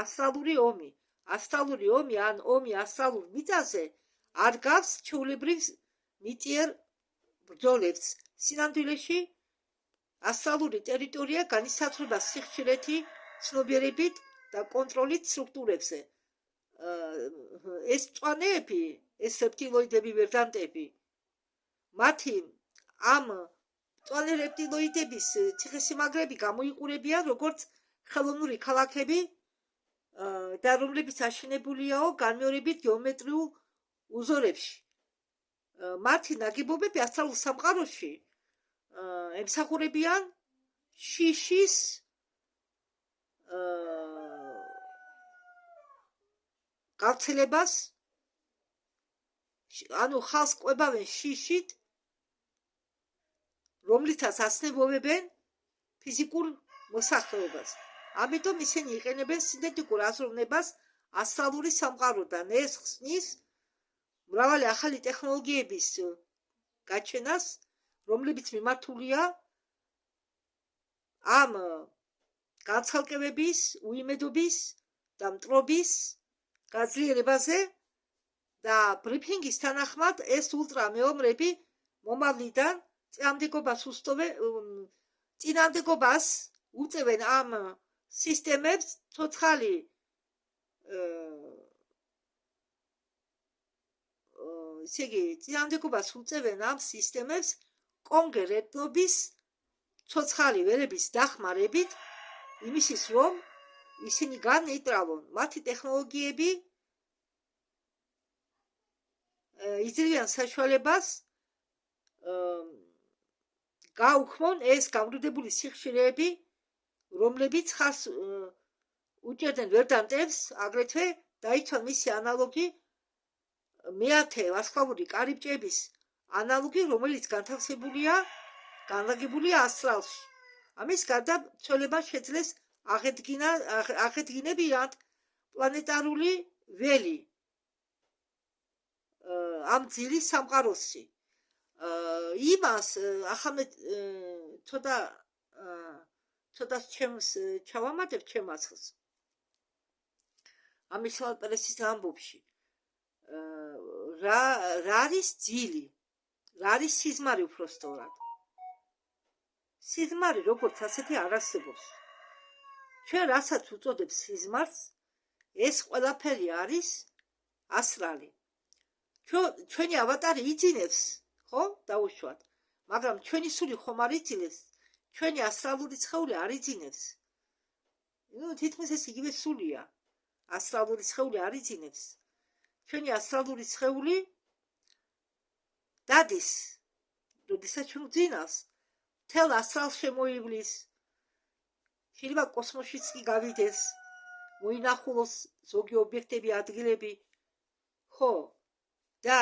ასტრალური ომი. ასტრალური ომი ან ომი ასტრალურ მიწაზე არ გავს ჩვეულებრივ მიწიერ ბრძოლებს. სინამდვილეში ასტრალური ტერიტორია განისაზღვრება სიხშირეთი, ცნობიერებით და კონტროლით სტრუქტურებზე. ეს მწვანეები, ეს რეპტილოიდები, ვერდანტები, მათი ამ მწვანე რეპტილოიდების ციხესიმაგრეები გამოიყურებიან როგორც ხელოვნური ქალაქები და რომლებიც აშენებულია განმეორებით გეომეტრიულ უზორებში. მათი ნაგებობები ასტრალურ სამყაროში ემსახურებიან შიშის გავრცელებას, ანუ ხალხს ყვებავენ შიშით, რომლითაც ასნებობებენ ფიზიკურ მოსახლეობას. ამიტომ ისინი იყენებენ სინთეტიკურ აზროვნებას ასტრალური სამყაროდან. ეს ხსნის მრავალი ახალი ტექნოლოგიების გაჩენას, რომლებიც მიმართულია ამ განცალკევების, უიმედობის და მტრობის გაძლიერებაზე და ბრიფინგის თანახმად ეს ულტრა მეომრები მომავლიდან წინამდებობას უწევენ ამ სისტემებს ცოცხალი ისე იგი წინამდებობას უწევენ ამ სისტემებს კონკრეტნობის ცოცხალი ვერების დახმარებით იმისის რომ ისინი განეიტრალონ მათი ტექნოლოგიები იძლევიან საშუალებას გაუქმონ ეს გამრუდებული სიხშირეები რომლებიც ხარს უჭერდნენ ვერდანტებს აგრეთვე დაიცვან მისი ანალოგი მეათე ვარსკვლავური კარიბჭეების ანალოგი რომელიც განლაგებულია ასტრალში. ამის გარდა ცოლება შეძლეს აღედგინებიათ პლანეტარული ველი ამ ძილის სამყაროსი. იმას ახლა ცოტა ჩემს ჩავამატებ ჩემ აზრს. ამის სალპერესის ამბობში. რა არის ძილი? რა არის სიზმარი უпростоრად? სიზმარი როგორც ასეთი არ არსებობს. ჩვენ რასაც უწოდებს სიზმარს, ეს ყველაფერი არის ასტრალი. ჩვენი ავატარი იძინებს, ხო? დაუშვათ. მაგრამ ჩვენი სული ხომ არ იძინებს? ჩვენი ასტრალური სხეული არ იძინებს. თითქმის ეს იგივე სულია. ასტრალური სხეული არ იძინებს. ჩვენი ასტრალური სხეული დადის, როდესაც ჩვენ ვძინავს, მთელ ასტრალს შემოივლის. შეიძლება კოსმოსშიც კი გავიდეს, მოინახულოს ზოგი ობიექტები, ადგილები. ხო, და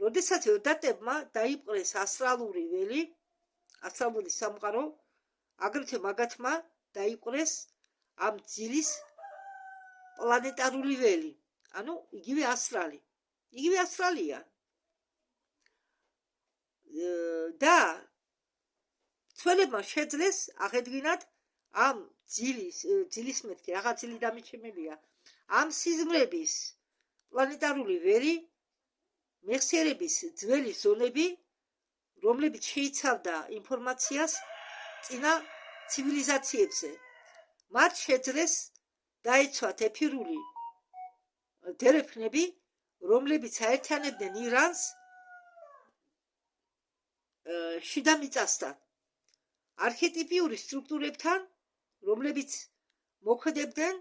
როდესაც ვერდანტებმა დაიპყრეს ასტრალური ველი, ასტრალური სამყარო, აგრეთვე მაგათმა დაიპყრეს ამ ძილის პლანეტარული ველი. ანუ იგივე ასტრალი. იგივე ასტრალია. და ცოლებმა შეძლეს აღედგინათ ამ ძილის მეთქი, რაღა ძილი დამიჩემელია. ამ სიზმრების პლანეტარული ველი მეხსიერების ძველი ზონები, რომლებიც შეიცავდა ინფორმაციას წინა ცივილიზაციებზე. მათ შეძლეს დაეცვათ ეფირული დერეფნები, რომლებიც აერთიანებდნენ ირანს შიდა მიწასთან. არქეტიპიური სტრუქტურებთან, რომლებიც მოქმედებდნენ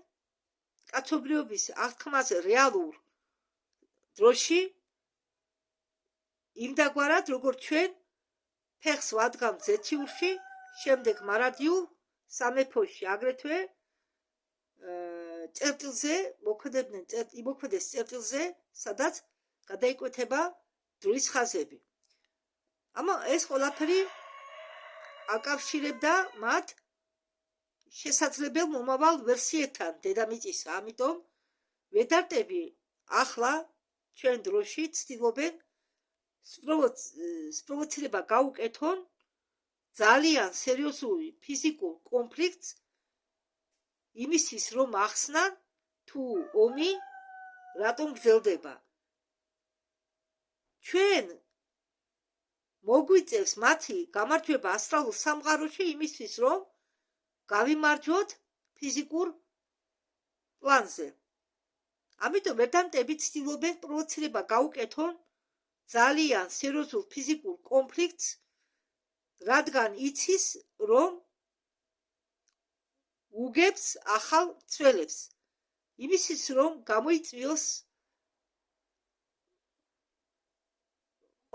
კაცობრიობის აღქმაზე რეალურ დროში, იმდაგვარად, როგორც ჩვენ ფეხს ვადგავთ ზეთიურში, შემდეგ მარადიულ სამეფოში, აგრეთვე წერტილზე იმოქმედეს წერტილზე, სადაც გადაიკვეთება დროის ხაზები. ეს ყველაფერი აკავშირებდა მათ შესაძლებელ მომავალ ვერსიებთან დედამიწისა. ამიტომ ვერდანტები ახლა ჩვენ დროში ცდილობენ სპროვოცირება გაუკეთონ ძალიან სერიოზული ფიზიკურ კონფლიქტს იმისთვის რომ ახსნან თუ ომი რატომ გრძელდება. ჩვენ მოგვიწევს მათი გამარჯვება ასტრალურ სამყაროში იმისთვის რომ გავიმარჯვოთ ფიზიკურ პლანზე. ამიტომ ვერდანტები ცდილობენ პროვოცირება გაუკეთონ ძალიან სერიოზულ ფიზიკურ კონფლიქტს, რადგან იცის რომ უგებს ახალ ცველებს. იმისთვის რომ გამოიწვიოს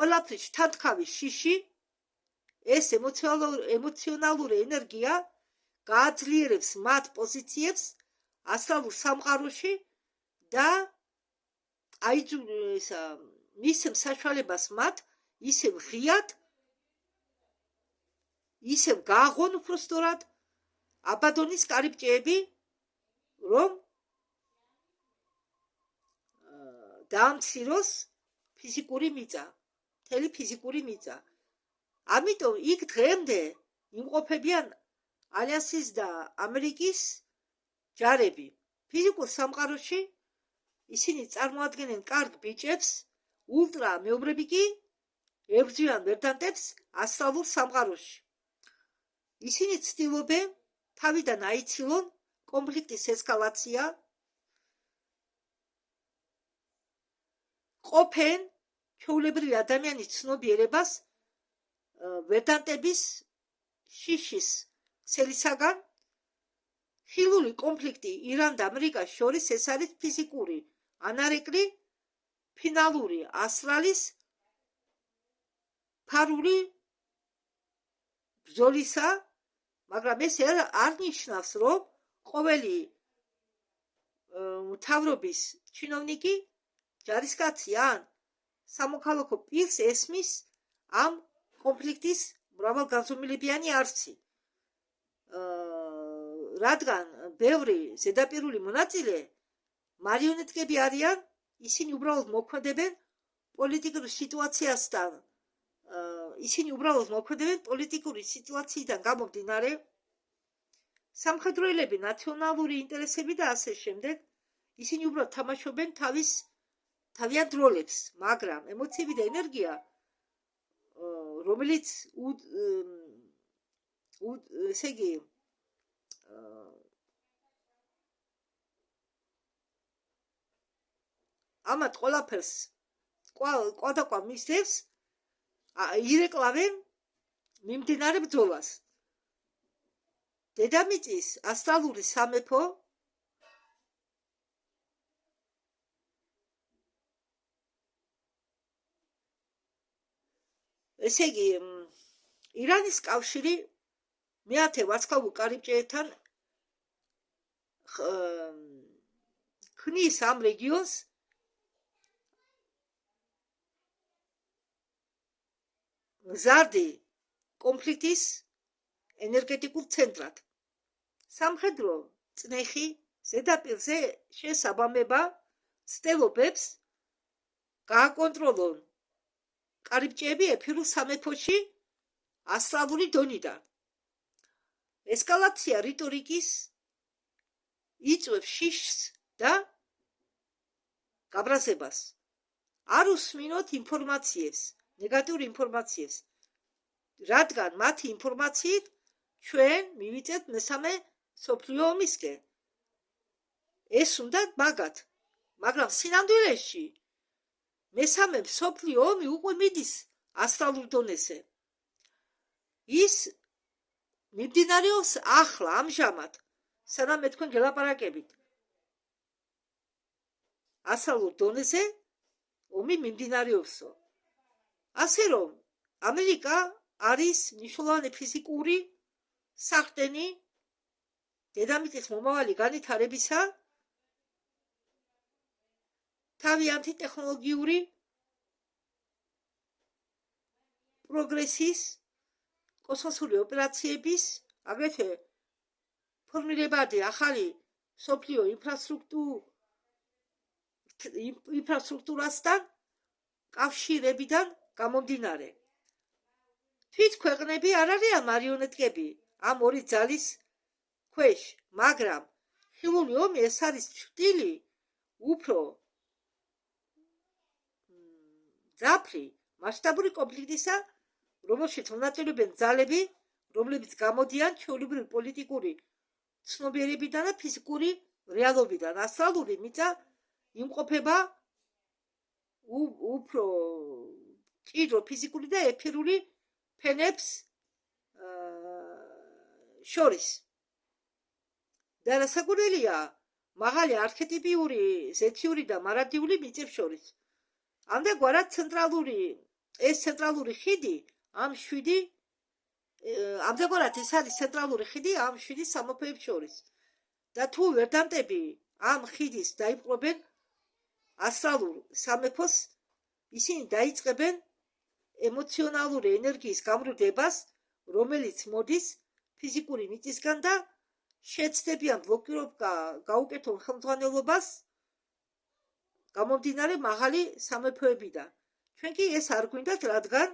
ყველაფრის თანთქავი შიში, ეს ემოციონალური ენერგია გააძლიერებს მათ პოზიციებს ასტრალურ სამყაროში და მისცემს საშუალებას მათ ისევ ღიად, ისევ გააღონ უფრო სწორად აბადონის კარიბჭეები, რომ დაამციროს ფიზიკური მიწა, მთელი ფიზიკური მიწა. ამიტომ იქ დღემდე იმყოფებიან ალიანსის და ამერიკის ჯარები. ფიზიკურ სამყაროში ისინი წარმოადგენენ კარგ ბიჭებს, ულტრა მეომრები კი ებრძვიან ვერტანტებს ასტრალურ სამყაროში. ისინი ცდილობენ თავიდან აიცილონ კონფლიქტის ესკალაცია, ყოფენ ჩვეულებრივი ადამიანის ცნობიერებას ვერტანტების შიშის ქსელისაგან. ხილული კონფლიქტი ირან და ამერიკას შორის ეს არის ფიზიკური ანარეკლი ფინალური ასტრალის ფარული ბრძოლისა, მაგრამ ეს არ ნიშნავს, რომ ყოველი მთავრობის ჩინოვნიკი, ჯარისკაცი ან სამოქალაქო პირს ესმის ამ კონფლიქტის მრავალგანზომილებიანი არსი. რადგან ბევრი ზედაპირული მონაწილე მარიონეტკები არიან, ისინი უბრალოდ მოქმედებენ პოლიტიკური სიტუაციასთან, ისინი უბრალოდ მოქმედებენ პოლიტიკური სიტუაციიდან გამომდინარე, სამხედროელები, ნაციონალური ინტერესები და ასე შემდეგ, ისინი უბრალოდ თამაშობენ თავიანთ როლებს, მაგრამ ემოციები და ენერგია, რომელიც ესე იგი ამათ ყველაფერს კვადაკვა მისდევს, ირეკლავენ მიმდინარე ბრძოლას. დედამიწის ასტრალური სამეფო ესე იგი ირანის კავშირი მეათე ვარსკვლავურ კარიბჭეებთან ქმნის ამ რეგიონს მზარდი კონფლიქტის ენერგეტიკულ ცენტრად. სამხედრო წნეხი ზედაპირზე შესაბამება ცდილობებს გააკონტროლონ კარიბჭეები ეფირულ სამეფოში ასტრალური დონიდან. ესკალაცია რიტორიკის იწვევს შიშს და გაბრაზებას. არ უსმინოთ ინფორმაციებს, ნეგატიურ ინფორმაციებს, რადგან მათი ინფორმაციით ჩვენ მივიწევთ მესამე მსოფლიო ომისკენ. ეს უნდა მაგათ, მაგრამ სინამდვილეში მესამე მსოფლიო ომი უკვე მიდის ასტრალურ დონეზე. ის მიმდინარეობს ახლა, ამჟამად, სანამ მე თქვენ გელაპარაკებით. ასტრალურ დონეზე ომი მიმდინარეობსო. ასე რომ ამერიკა არის მნიშვნელოვანი ფიზიკური სახტენი დედამიწის მომავალი განვითარებისა, თავიანთი ტექნოლოგიური პროგრესის, კოსმოსური ოპერაციების, აგრეთვე ფორმირებადი ახალი მსოფლიო ინფრასტრუქტურასთან კავშირებიდან გამომდინარე. თვით ქვეყნები არ არიან მარიონეტკები ამ ორი ძალის ქვეშ, მაგრამ ხილული ომი ეს არის ჭრილი უფრო ძაფრი მასშტაბური კონფლიქტისა, რომელშიც მონაწილეობენ ძალები, რომლებიც გამოდიან ჩვეულებრივი პოლიტიკური ცნობიერებიდან და ფიზიკური რეალობიდან. ასტრალური მიწა იმყოფება უფრო ჭიდრო ფიზიკური და ეფირული ფენებს შორის. და რასაკვირველია, მაღალი არქეტიპიური, ზეთიური და მარადიული მიწებს შორის. ამდენგვარად ცენტრალური ხიდი ამდენგვარად ეს არის ცენტრალური ხიდი ამ 7 სამეფოებს შორის. და თუ ვერტანტები ამ ხიდის დაიპყრობენ ასტრალურ სამეფოს, ისინი დაიწყებენ ემოციონალური ენერგიის გამრუდებას, რომელიც მოდის ფიზიკური მიწისგან და შეცდებიან გაუკეთო ხელმძღვანელობას გამომდინარე მაღალი სამეფოებიდან. ჩვენ კი ეს არ გვინდათ, რადგან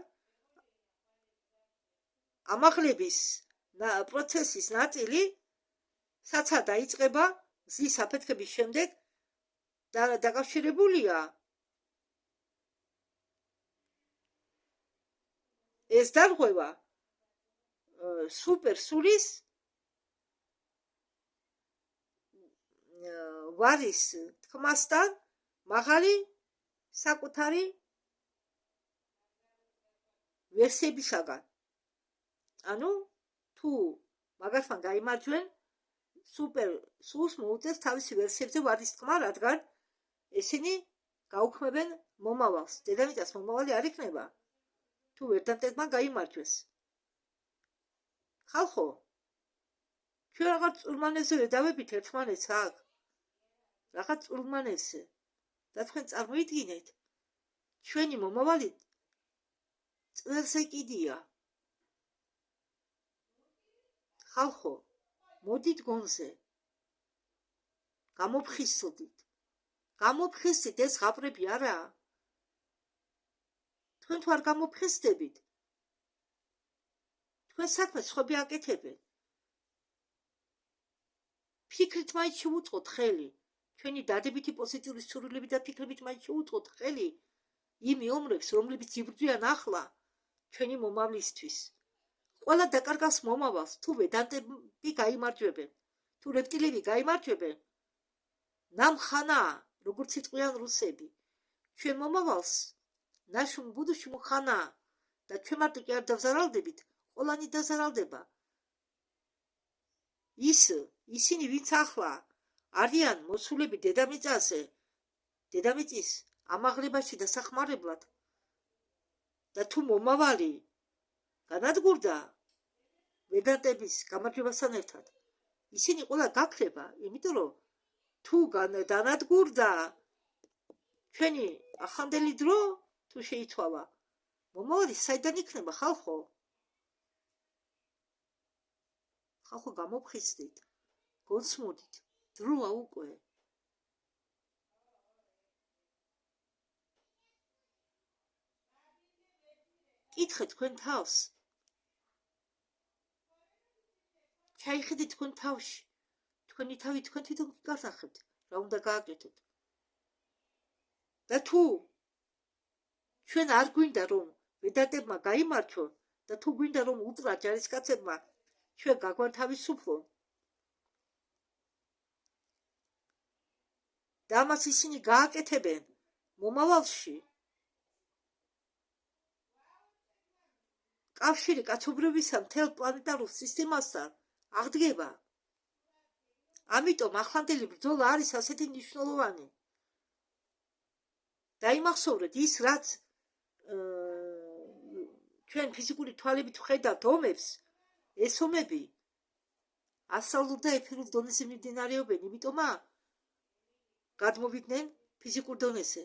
ამაღლების პროცესის ნაწილი საცა დაიწყება მზის აფეთქების შემდეგ და დაკავშირებულია ეს დარღვევა სუპერსულის ვარის თქმასთან მაღალი საკუთარი ვერსიებისაგან. ანუ თუ მაგასთან გაიმარჯვენ, სუპერ სულს მოუწევს თავისი ვერსიებზე ვარის თქმა, რადგან ესენი გაუქმებენ მომავალს. დედამიწას მომავალი არ იქნება, თუ ერთადერთმა გაიმარჯვეს. ხალხო, ჩვენ რაღაც წურმანებზე ვედავებით ერთმანეთს აქ, რაღაც წურმანებზე და თქვენ წარმოიდგინეთ, ჩვენი მომავალი წელზე კიდია. ხალხო, მოდით გონზე, გამოფხიზლდით, ეს ღაბრები არაა. თქვენ თუ არ გამოფხიზლდებით, თქვენ საქმეს სხვები აკეთებენ. ფიქრით მაინც შეუწყოთ ხელი, ჩვენი დადებითი პოზიტიური სურვილები და ფიქრებით მაინც შეუწყოთ ხელი იმ მეომრებს, რომლებიც იბრძვიან ახლა ჩვენი მომავლისთვის. ყველა დაკარგავს მომავალს, თუ ვედანტები გაიმარჯვებენ, თუ რეპტილები გაიმარჯვებენ, ნამხანაა, როგორც იტყვიან რუსები. ჩვენ მომავალს ნაშრომ ბუდუში მოხანაა და ჩვენ მარტო კი არ დავზარალდებით, ყველანი დაზარალდება. ისინი, ვინც ახლა არიან მოსულები დედამიწაზე, დედამიწის ამაღლებაში დასახმარებლად და თუ მომავალი განადგურდა ვედანტების გამარჯვებასთან ერთად, ისინი ყველა გაქრება, იმიტომ რომ თუ განადგურდა ჩვენი ახლანდელი დრო, თუ შეიცვალა, მომავალი საიდან იქნება, ხალხო? ხალხო, გამოფხიზლდით, გოცმოდით, დროა უკვე. კითხეთ თქვენ თავს. ჩაიხედეთ თქვენ თავში. თქვენი თავი თქვენ თვითონ გასახებთ, რა უნდა გააკეთოთ. და თუ ჩვენ არ გვინდა რომ ვედანტებმა გაიმარჯვონ და თუ გვინდა რომ ულტრა ჯარისკაცებმა ჩვენ გაგვართავისუფლონ და ამას ისინი გააკეთებენ მომავალში, კავშირი კაცობრიობისა მთელ პლანეტარულ სისტემასთან აღდგება. ამიტომ ახლანდელი ბრძოლა არის ასეთი მნიშვნელოვანი. დაიმახსოვრეთ ის, რაც ჩვენ ფიზიკური თვალებით ვხედავთ ომებს, ეს ომები ასტრალურ და ეთერულ დონეზე მიმდინარეობენ, იმიტომა გადმოვიდნენ ფიზიკურ დონეზე.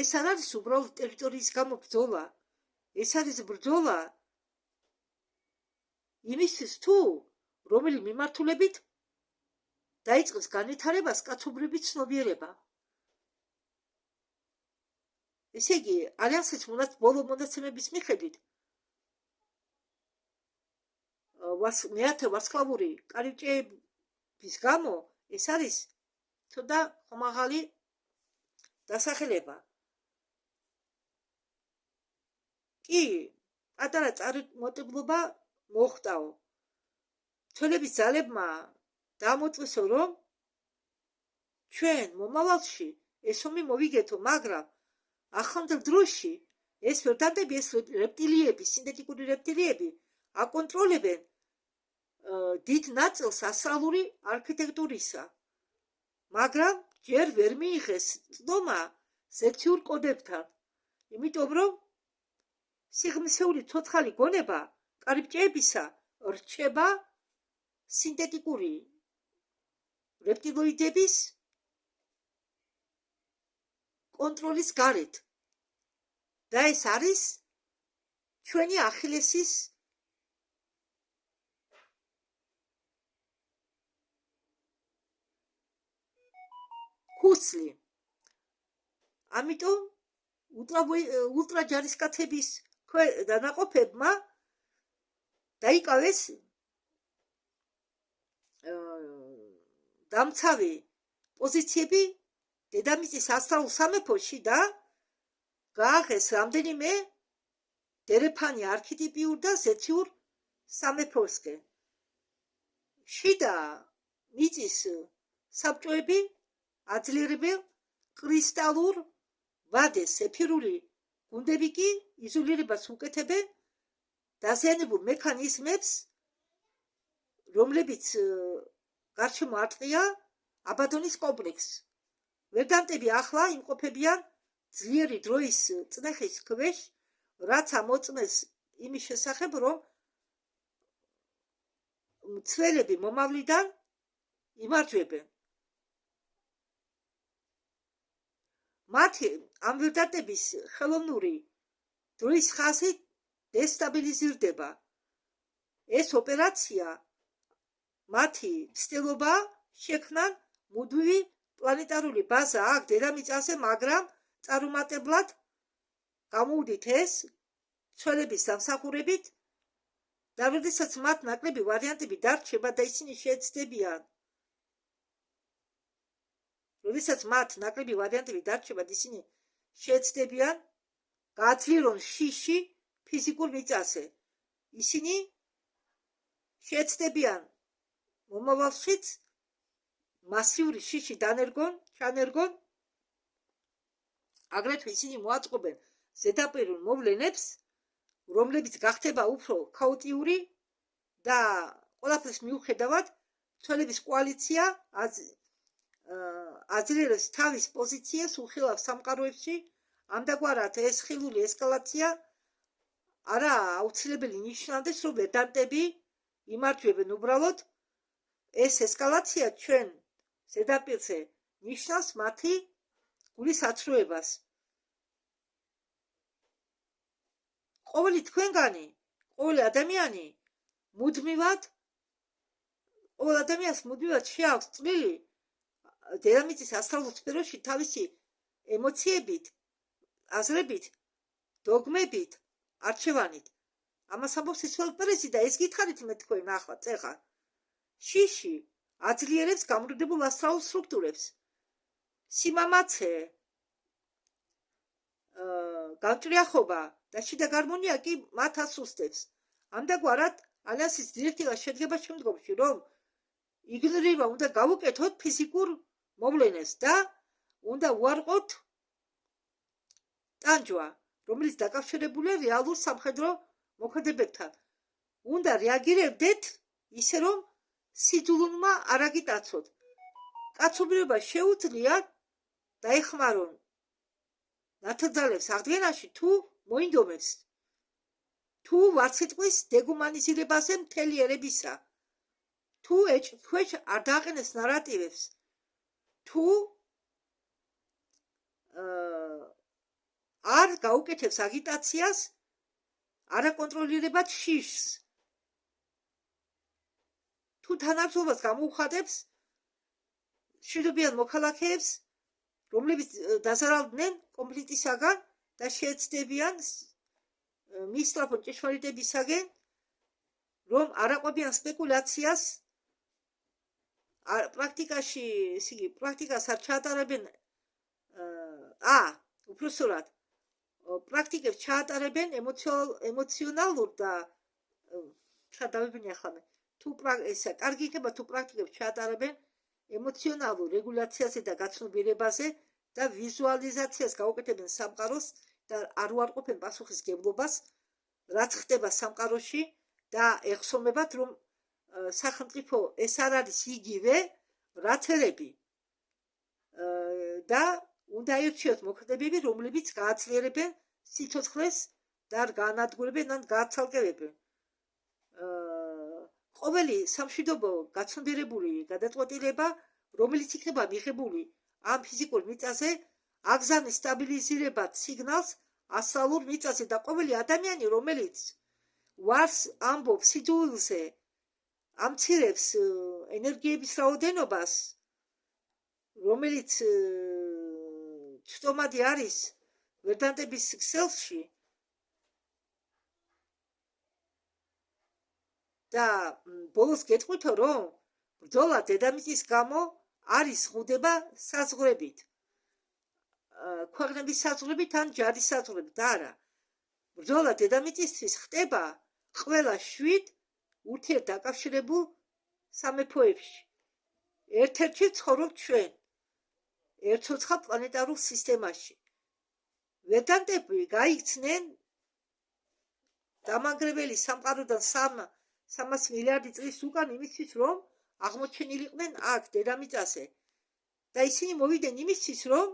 ეს არ არის უბრალოდ ტერიტორიის გამო ბრძოლა, ეს არის ბრძოლა იმისთვის, თუ რომელი მიმართულებით დაიწყეს განვითარებას კაცობრიობის ცნობიერება. ესე იგი, ალიანსის ბოლო მონაცემების მიხედვით, მეათე ვარსკვლავური კარიბჭეების გამო ეს არის ცოტა ხომაღალი დასახელება. კი, პატარა წარმატებლობა მოხდაო. ჩვენების ძალებმა დაამოწესო, რომ ჩვენ მომავალში ეს ომი მოვიგეთო, მაგრამ ახლანდელ დროში ეს ვედანტები, ეს რეპტილიები, სინთეტიკური რეპტილიები აკონტროლებენ დიდ ნაწილს ასტრალური არქიტექტურისა, მაგრამ ჯერ ვერ მიიღეს წდომა ზეციურ კოდებთან, იმიტომ რომ სიღრმისეული ცოცხალი გონება კარიბჭეებისა რჩება სინთეტიკური რეპტილოიდების კონტროლის გარეთ. და ეს არის ჩვენი ახილესის ქუსლი. ამიტომ ულტრა ჯარისკაცების დანაყოფებმა დაიკავეს დამცავი პოზიციები დედამიწის ასტრალურ სამეფოში და გააღეს რამდენიმე დერეფანი არქეტიპიურ და ზეციურ სამეფოსკენ. შიდა მიწის საბჭოები აძლიერებენ კრისტალურ ვადეს, ეფირული გუნდები კი იზოლირებას უკეთებენ დაზიანებულ მექანიზმებს, რომლებიც გარშემო არტყია აბადონის კომპლექსს. ვერგანტები ახლა იმყოფებიან ძლიერი დროის წნეხის ქვეშ, რაც ამოწმეს იმის შესახებ, რომ მცველები მომავლიდან იმარჯვებენ. მათი ამ ვერგანტების ხელოვნური დროის ხაზი დესტაბილიზირდება. ეს ოპერაცია მათი მცდელობა შექმნან მუდმივი პლანეტარული ბაზა აქ დედამიწაზე, მაგრამ წარუმატებლად გამოუდით ეს ცველების დამსახურებით და როდესაც მათ ნაკლები ვარიანტები დარჩება და ისინი შეეცდებიან გააძლიერონ შიში ფიზიკურ მიწაზე. ისინი შეეცდებიან მომავალშიც მასიური შიში ჩანერგონ, აგრეთვე ისინი მოაწყობენ ზედაპირულ მოვლენებს, რომლებიც გახდება უფრო ქაოტიური და ყველაფრის მიუხედავად ცველების კოალიცია აძლიერებს თავის პოზიციას უხილავ სამყაროებში. ამდაგვარად ეს ხილული ესკალაცია არაა აუცილებელი ნიშნავდეს, რომ ვერგანტები იმარჯვებენ. უბრალოდ ეს ესკალაცია ჩვენ ზედაპირზე ნიშნავს მათი გულის აცრუებას. ყოველი თქვენგანი, ყოველ ადამიანს მუდმივად შეაქვს წვლილი დედამიწის ასტრალურ სფეროში თავისი ემოციებით, აზრებით, დოგმებით, არჩევანით. ამას ამბობს სიცვალპერესი და ეს გითხარით მე თქვენ ახლა წეხა. შიში აძლიერებს გამრუდებულ ასტრალურ სტრუქტურებს. სიმამაცე, გამჭრიახობა და შიდა გარმონია კი მათ ასუსტებს. ამდაგვარად ალიანსის დირექტივა შედგება შემდგომში, რომ იგნორირება უნდა გავუკეთოთ ფიზიკურ მოვლენებს და უნდა უარყოთ ტანჯვა, რომელიც დაკავშირებულია რეალურ სამხედრო მოქმედებებთან. უნდა რეაგირებდეთ ისე, რომ სიძულულმა არ აგიტაცოთ. კაცობრიობა შეუძლია დაეხმარონ ნათლძალებს აღდგენაში თუ მოინდომებს, თუ ვარსიტყვის დეგუმანიზირებაზე მთელი ერებისა, თუ ეჭვქვეშ არ დააყენეს ნარატივებს, თუ არ გაუკეთებს აგიტაციას, არაკონტროლირებად შიშს, თუ თანამშრომლობას გამოუხატებს მშვიდობიან მოქალაქეებს, რომლებიც დაზარალდნენ კონფლიქტისაგან და შეეცდებიან მისწრაფონ ჭეშმარიტებისაგან, რომ არაყვებიან სპეკულაციას, პრაქტიკას არ ჩაატარებენ, უпроსტად პრაქტიკებს ჩაატარებენ ემოციონალურ და ჩადავებინე ახლა თუ კარგი იქნება თუ პრაქტიკებს ჩაატარებენ ემოციონალურ რეგულაციაზე და გაცნობიერებაზე და ვიზუალიზაციას გაუკეთებენ სამყაროს და არ უარყოფენ პასუხისმგებლობას, რაც ხდება სამყაროში და ეხსომებათ, რომ სახელმწიფო ეს არ არის იგივე, რაც ერები და უნდა აირჩიოთ მოქმედებები, რომლებიც გააძლიერებენ სიცოცხლეს და არ გაანადგურებენ ან გააცალკევებენ. ყოველი სამშვიდობო გაცნობიერებული გადაწყვეტილება, რომელიც იქნება მიღებული ამ ფიზიკურ მიწაზე, აგზავნის სტაბილიზირებად სიგნალს ასტრალურ მიწაზე და ყოველი ადამიანი, რომელიც ვარს ამბობს სიძულვილზე, ამცირებს ენერგიების რაოდენობას, რომელიც ცდომადი არის ვერდანტების ქსელში და ბოლოს გეტყვითო, რომ ბრძოლა დედამიწის გამო არის ღუდება საზღვრებით, ქვეყნების საზღვრებით ან ჯარის საზღვრებით, არა. ბრძოლა დედამიწისთვის ხდება ყველა 7 ურთიერთდაკავშირებულ სამეფოებში. ერთ-ერთში ცხოვრობთ ჩვენ, ერთოცხალ პლანეტარულ სისტემაში. ვერდანტები გაიქცნენ დამანგრეველი სამყაროდან 300 მილიარდი წლის უკან იმისთვის, რომ აღმოჩენილიყვნენ აქ დედამიწაზე და ისინი მოვიდნენ იმისთვის, რომ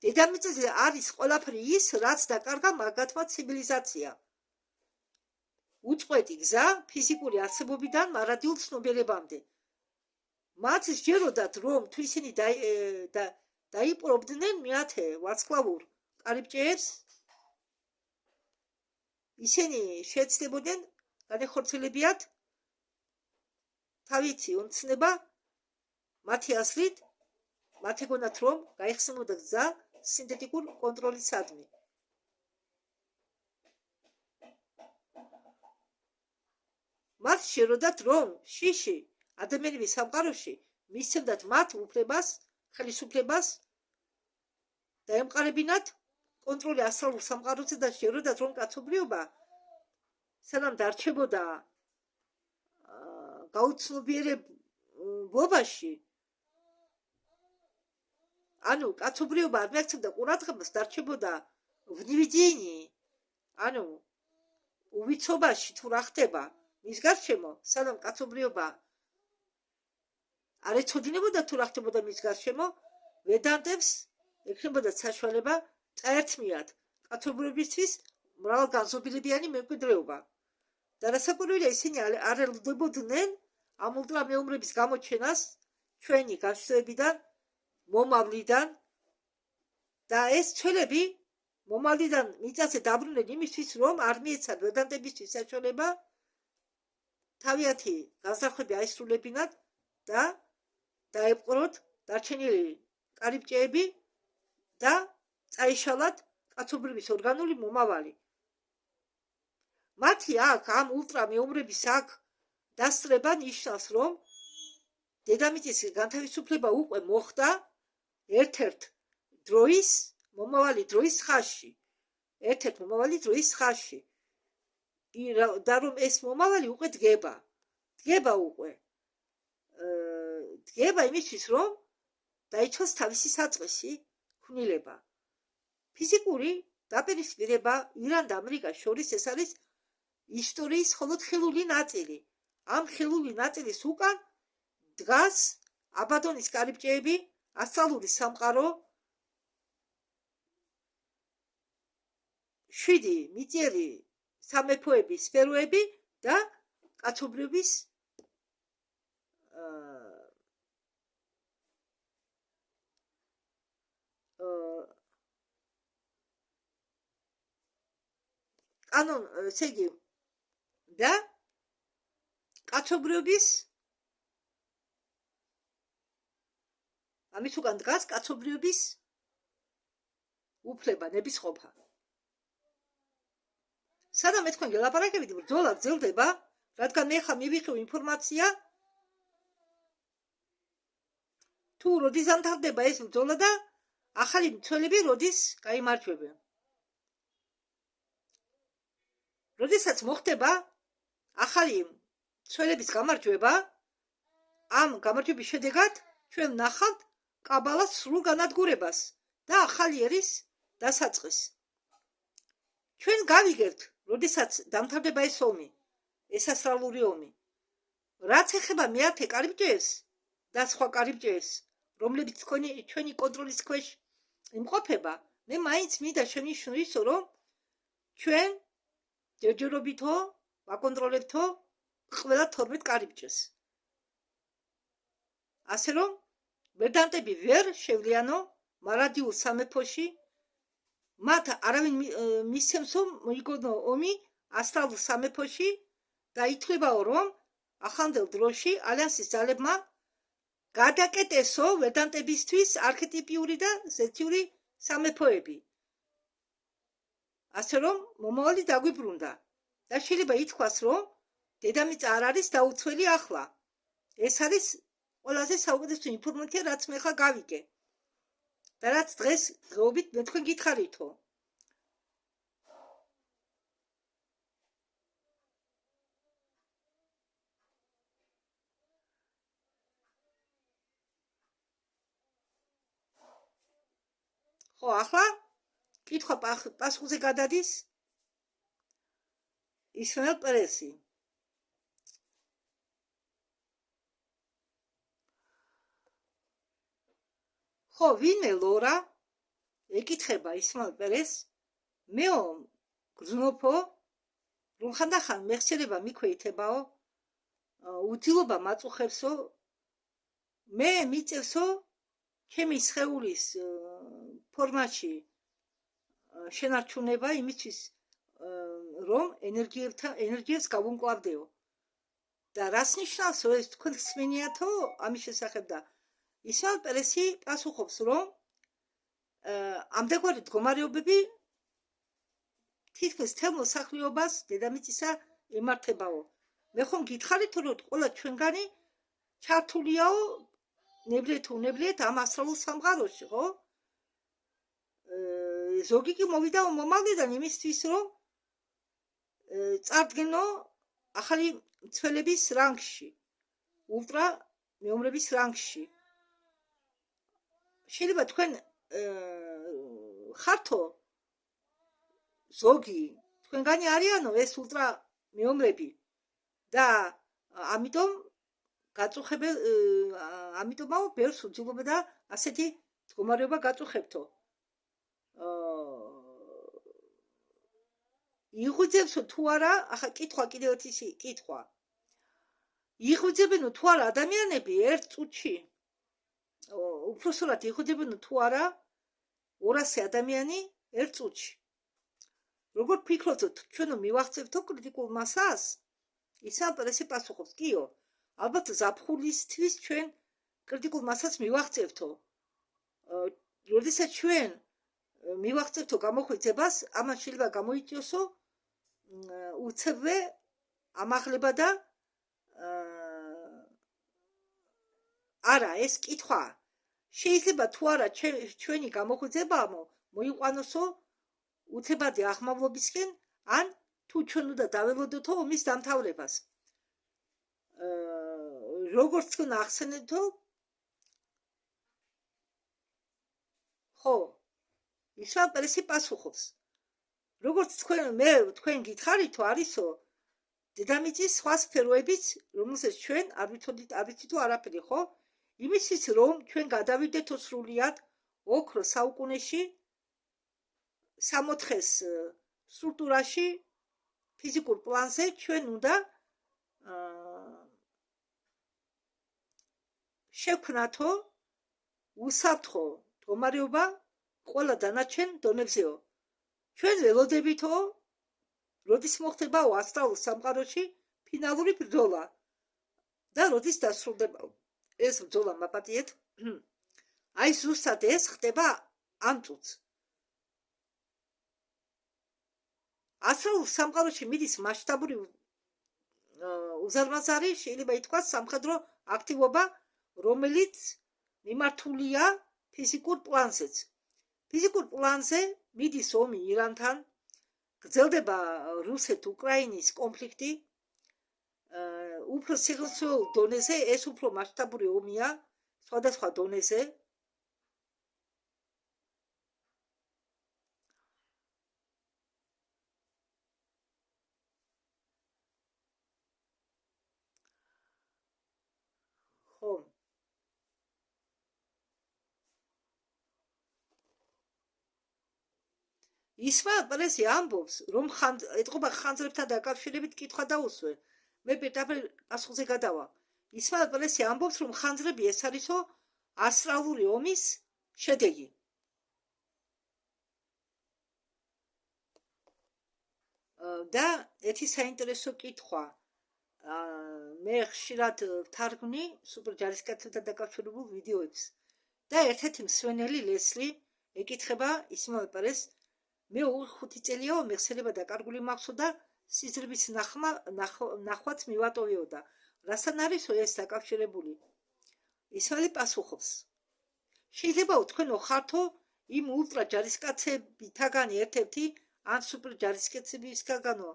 დედამიწაზე არის ყველაფერი ის, რაც დაკარგა მაგათმა ცივილიზაცია. უწყვეტი გზა ფიზიკური არსებობიდან მარადიულ ცნობიერებამდე. მათ სჯეროდათ, რომ თუ ისინი დაიპყრობდნენ მეათე ვარსკვლავურ კარიბჭეებს, ისინი შეეცდებოდნენ განეხორციელებიათ თავისი ოცნება მათი აზრით, მათ ეგონათ, რომ გაიხსენებოდა გზა სინთეტიკურ კონტროლისადმი. მათ შეეროდათ, რომ შიში ადამიანების სამყაროში მისცემდათ მათ უფლებას, ხელისუფლებას და ემყარებინათ კონტროლი ასტრალურ სამყაროზე და შეეროდათ, რომ კაცობრიობა სანამ დარჩებოდა გაუცნობიერებობაში, ანუ კაცობრიობა არ მიაქცევდა ყურადღებას, დარჩებოდა ვნივიძინი, ანუ უვიცობაში თუ რა ხდება მის გარშემო, სანამ კაცობრიობა არ ეცოდინებოდა თუ რა ხდებოდა მის გარშემო, ვედანტებს ექნებოდა საშუალება წაერთმიათ კაცობრიობისთვის მრავალგანზომილებიანი მემკვიდრეობა. და რასაკვირველია, ისინი არ ელოდებოდნენ ამ ულტრამეომრების გამოჩენას ჩვენი განშტოებიდან, მომავლიდან და ეს ცველები მომავლიდან მიწაზე დაბრუნდნენ იმისთვის, რომ არ მიეცათ ვედანტებისთვის საშუალება თავიანთი განსახლები აისრულებინათ და დაეპყროთ დარჩენილი კარიბჭეები და წაეშალათ კაცობრიობის ორგანული მომავალი. მათი აქ, ამ ულტრამეომრების აქ დასწრება ნიშნავს, რომ დედამიწის განთავისუფლება უკვე მოხდა ერთ-ერთ დროის, მომავალი დროის ხაზში. ერთ-ერთ მომავალი დროის ხაზში. და რომ ეს მომავალი უკვე დგება. დგება უკვე. დგება იმისთვის, რომ დაიცვას თავისი საწყისი ქმნილება. ფიზიკური დაპირისპირება ირან და ამერიკას შორის ეს არის ისტორიის მხოლოდ ხელული ნაწილი. ამ ხელული ნაწილის უკან დგას აბადონის კარიბჭეები, ასტრალური სამყარო, 7 მიწიერი სამეფოების სფეროები და კაცობრიობის კანონ, ესე იგი, და კაცობრიობის ამის უკან დგას კაცობრიობის უფლება, ნებისყოფა. სანამ მე თქვენ გელაპარაკებით, ბრძოლა გრძელდება, რადგან მე ხა მივიღე ინფორმაცია, თუ როდის ამთავრდება ეს ბრძოლა და ახალი მცველები როდის გაიმარჯვებენ. როდესაც მოხდება ახალი მცველების გამარჯვება, ამ გამარჯვების შედეგად ჩვენ ვნახავთ კაბალას სრულ განადგურებას და ახალი ერის დასაწყისს. ჩვენ გავიგებთ, როდესაც დამთავრდება ეს ომი, ეს ასტრალური ომი, რაც ეხება მეათე კარიბჭეებს და სხვა კარიბჭეებს, რომლებიც ჩვენი კონტროლის ქვეშ იმყოფება, მე მაინც მინდა შევნიშნო ისო, რომ ჩვენ ჯერჯერობითო ვაკონტროლებთო ყველა 12 კარიბჭეს. ასე რომ ვერდანტები ვერ შევლიანო მარადიულ სამეფოში, მათ არავინ მისცემს რომ მოიგონო ომი ასტრალურ სამეფოში და ითვლებაო რომ ახალმდელ დროში ალიანსის ძალებმა გადაკეტესო ვერდანტებისთვის არქეტიპიური და ზეთიური სამეფოები. ასე რომ მომავალი დაგვიბრუნდა და შეიძლება ითქვას რომ დედამიწა არ არის დაუცველი ახლა. ეს არის ყველაზე საუკეთესო ინფორმაცია რაც მე ხა გავიგე. და რაც დღეს დღეობით მე თქვენ გითხარითო. ხო, ახლა კითხვა პასუხზე გადადის ისმაელ პერესი. ხო, ვინმე ლორა ეკითხება ისმაელ პერესს, მეო გრძნობო, რომ ხანდახან მეხსიერება მიქვეითებაო, უძილობა მაწუხებსო, მე მიწევსო ჩემი სხეულის ფორმაში შენარჩუნება იმისთვის, რომ ენერგიებს გავუმკლავდეო. და რას ნიშნავსო ეს თქვენ ხსმენიათო ამის შესახებ და ისმაელ პერესი პასუხობს, რომ ამდაგვარი მდგომარეობები თითქმის მთელ მოსახლეობას დედამიწისა ემართებაო. მე ხომ გითხარით რომ ყველა ჩვენგანი ჩართულიაო ნებლიეთ უნებლიეთ ამ ასტრალურ სამყაროში, ხო? ზოგი კი მოვიდაო მომავლიდან იმისთვის, რომ წარდგენო ახალი მცველების რანგში, ულტრა მეომრების რანგში. შეიძლება თქვენ ხართო ზოგი თქვენგანი არიანო ეს ულტრა მეომრები და ამიტომ გაწუხებელ ამიტომაო ბევრს უძილობა და ასეთი მდგომარეობა გაწუხებთო. იღუძებსო თუ არა, ახლა კითხვა კიდევ ერთი კითხვა. იღუძებენო თუ არა ადამიანები ერთ წუთში? უпроსტად იღუძებენო თუ არა 200 ადამიანი ერთ წუთში? როგორ ფიქრობთ, ჩვენო მივახცევთო კრიტიკულ მასას? ისმაელ პერესი პასუხობს, კიო, ალბათ ზაფხულისთვის ჩვენ კრიტიკულ მასას მივახცევთო. როდესაც ჩვენ მივახცევთო გამოხვეწებას, ამან შეიძლება გამოიწვიოსო უცებვე ამაღლება და არა, ეს კითხვა შეიძლება თუ არა ჩვენი გამოხვეწება მოიყვანოსო უცებადი აღმავლობისკენ, ან თუ ჩვენ უნდა დაველოდოთო ომის დამთავრებას. როგორც თქვენ ახსენეთო, ხო, ისმაელ პერესი პასუხობს. როგორც თქვენ გითხარითო, არისო დედამიწის სხვა სფეროებიც, რომელსაც ჩვენ არ ვიცითო არაფერი, ხო? იმისთვის, რომ ჩვენ გადავიდეთო სრულიად ოქრო საუკუნეში, 64-ის სტრუქტურაში, ფიზიკურ პლანზე ჩვენ უნდა შევქმნათო უსაფრთხო მდგომარეობა ყველა დანარჩენ დონებზეო. ჩვენ ველოდებითო, როდის მოხდებაო ასტრალურ სამყაროში ფინალური ბრძოლა და როდის დასრულდება ეს ბრძოლა, მაპატიეთ? აი ზუსტად ეს ხდება ამ წუთს. ასტრალურ სამყაროში მიდის მასშტაბური უზარმაზარი, შეიძლება ითქვას, სამხედრო აქტივობა, რომელიც მიმართულია ფიზიკურ პლანზეც. ფიზიკურ პლანზე მიდის ომი ირანთან, გრძელდება რუსეთ-უკრაინის კონფლიქტი, უფრო სიღრმისეულ დონეზე, ეს უფრო მასშტაბური ომია, სხვადასხვა დონეზე. ხო. ისმაელ პერესი ამბობს, რომ ეთყობა ხანძრებთან დაკავშირებით კითხვა დაუსვე. მე პირდაპირ პასუხზე გადავა. ისმაელ პერესი ამბობს, რომ ხანძრები ეს არისო ასტრალური ომის შედეგი. და ერთი საინტერესო კითხვა. მე ხშირად ვთარგმნი სუპერჯარისკაცებთან დაკავშირებულ ვიდეოებს და ერთ-ერთი მსვენელი ლესლი ეკითხება ისმაელ პერეს, მე 5 წელია მეხსენება დაკარგული მაქვს და სიზრმის ნახვაც მივატოვიოდა. რასთან არის ეს დაკავშირებული? ისმაელი პასუხობს, შეიძლება თქვენო ხართო იმ ულტრა ჯარისკაცებითაგან ერთ-ერთი ან სუპერჯარისკაცებისგანო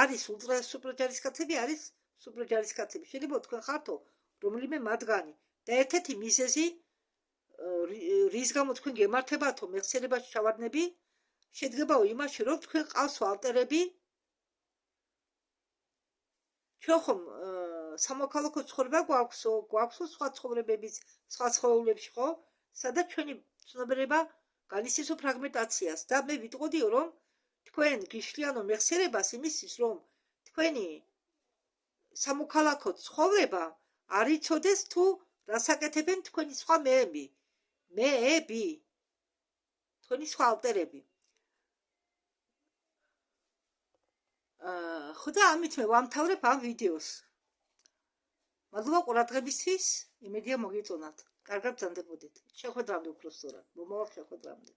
არის ულტრა სუპერჯარისკაცები, არის სუპერჯარისკაცები. შეიძლება თქვენ ხართო რომელიმე მათგანი და ერთ-ერთი მიზეზი რის გამო თქვენ გემართებათო მეხსიერებაში ჩავარდნები, შედგებაო იმაში, რომ თქვენ ყავსო ალტერები, ჩვენ ხომ სამოქალაქო ცხოვრება გვაქვსო სხვა ცხოვრებების, სხვა ცხოველებში, ხო? სადაც ჩვენი ცნობიერება განიცდისო ფრაგმენტაციას და მე ვიტყოდიო, რომ თქვენ გიშლიანო მეხსიერებას იმისთვის, რომ თქვენი სამოქალაქო ცხოვრება არ იცოდეს თუ რას აკეთებენ თქვენი სხვა მეები, თქვენი სხვა ალტერები. ხო და ამით მე ვამთავრებ ამ ვიდეოს. მადლობა ყურადღებისთვის, იმედია მოგეწონათ. კარგად ბრძანდებოდეთ. შეხვედრამდე უფრო სწორად. მომავალ შეხვედრამდე.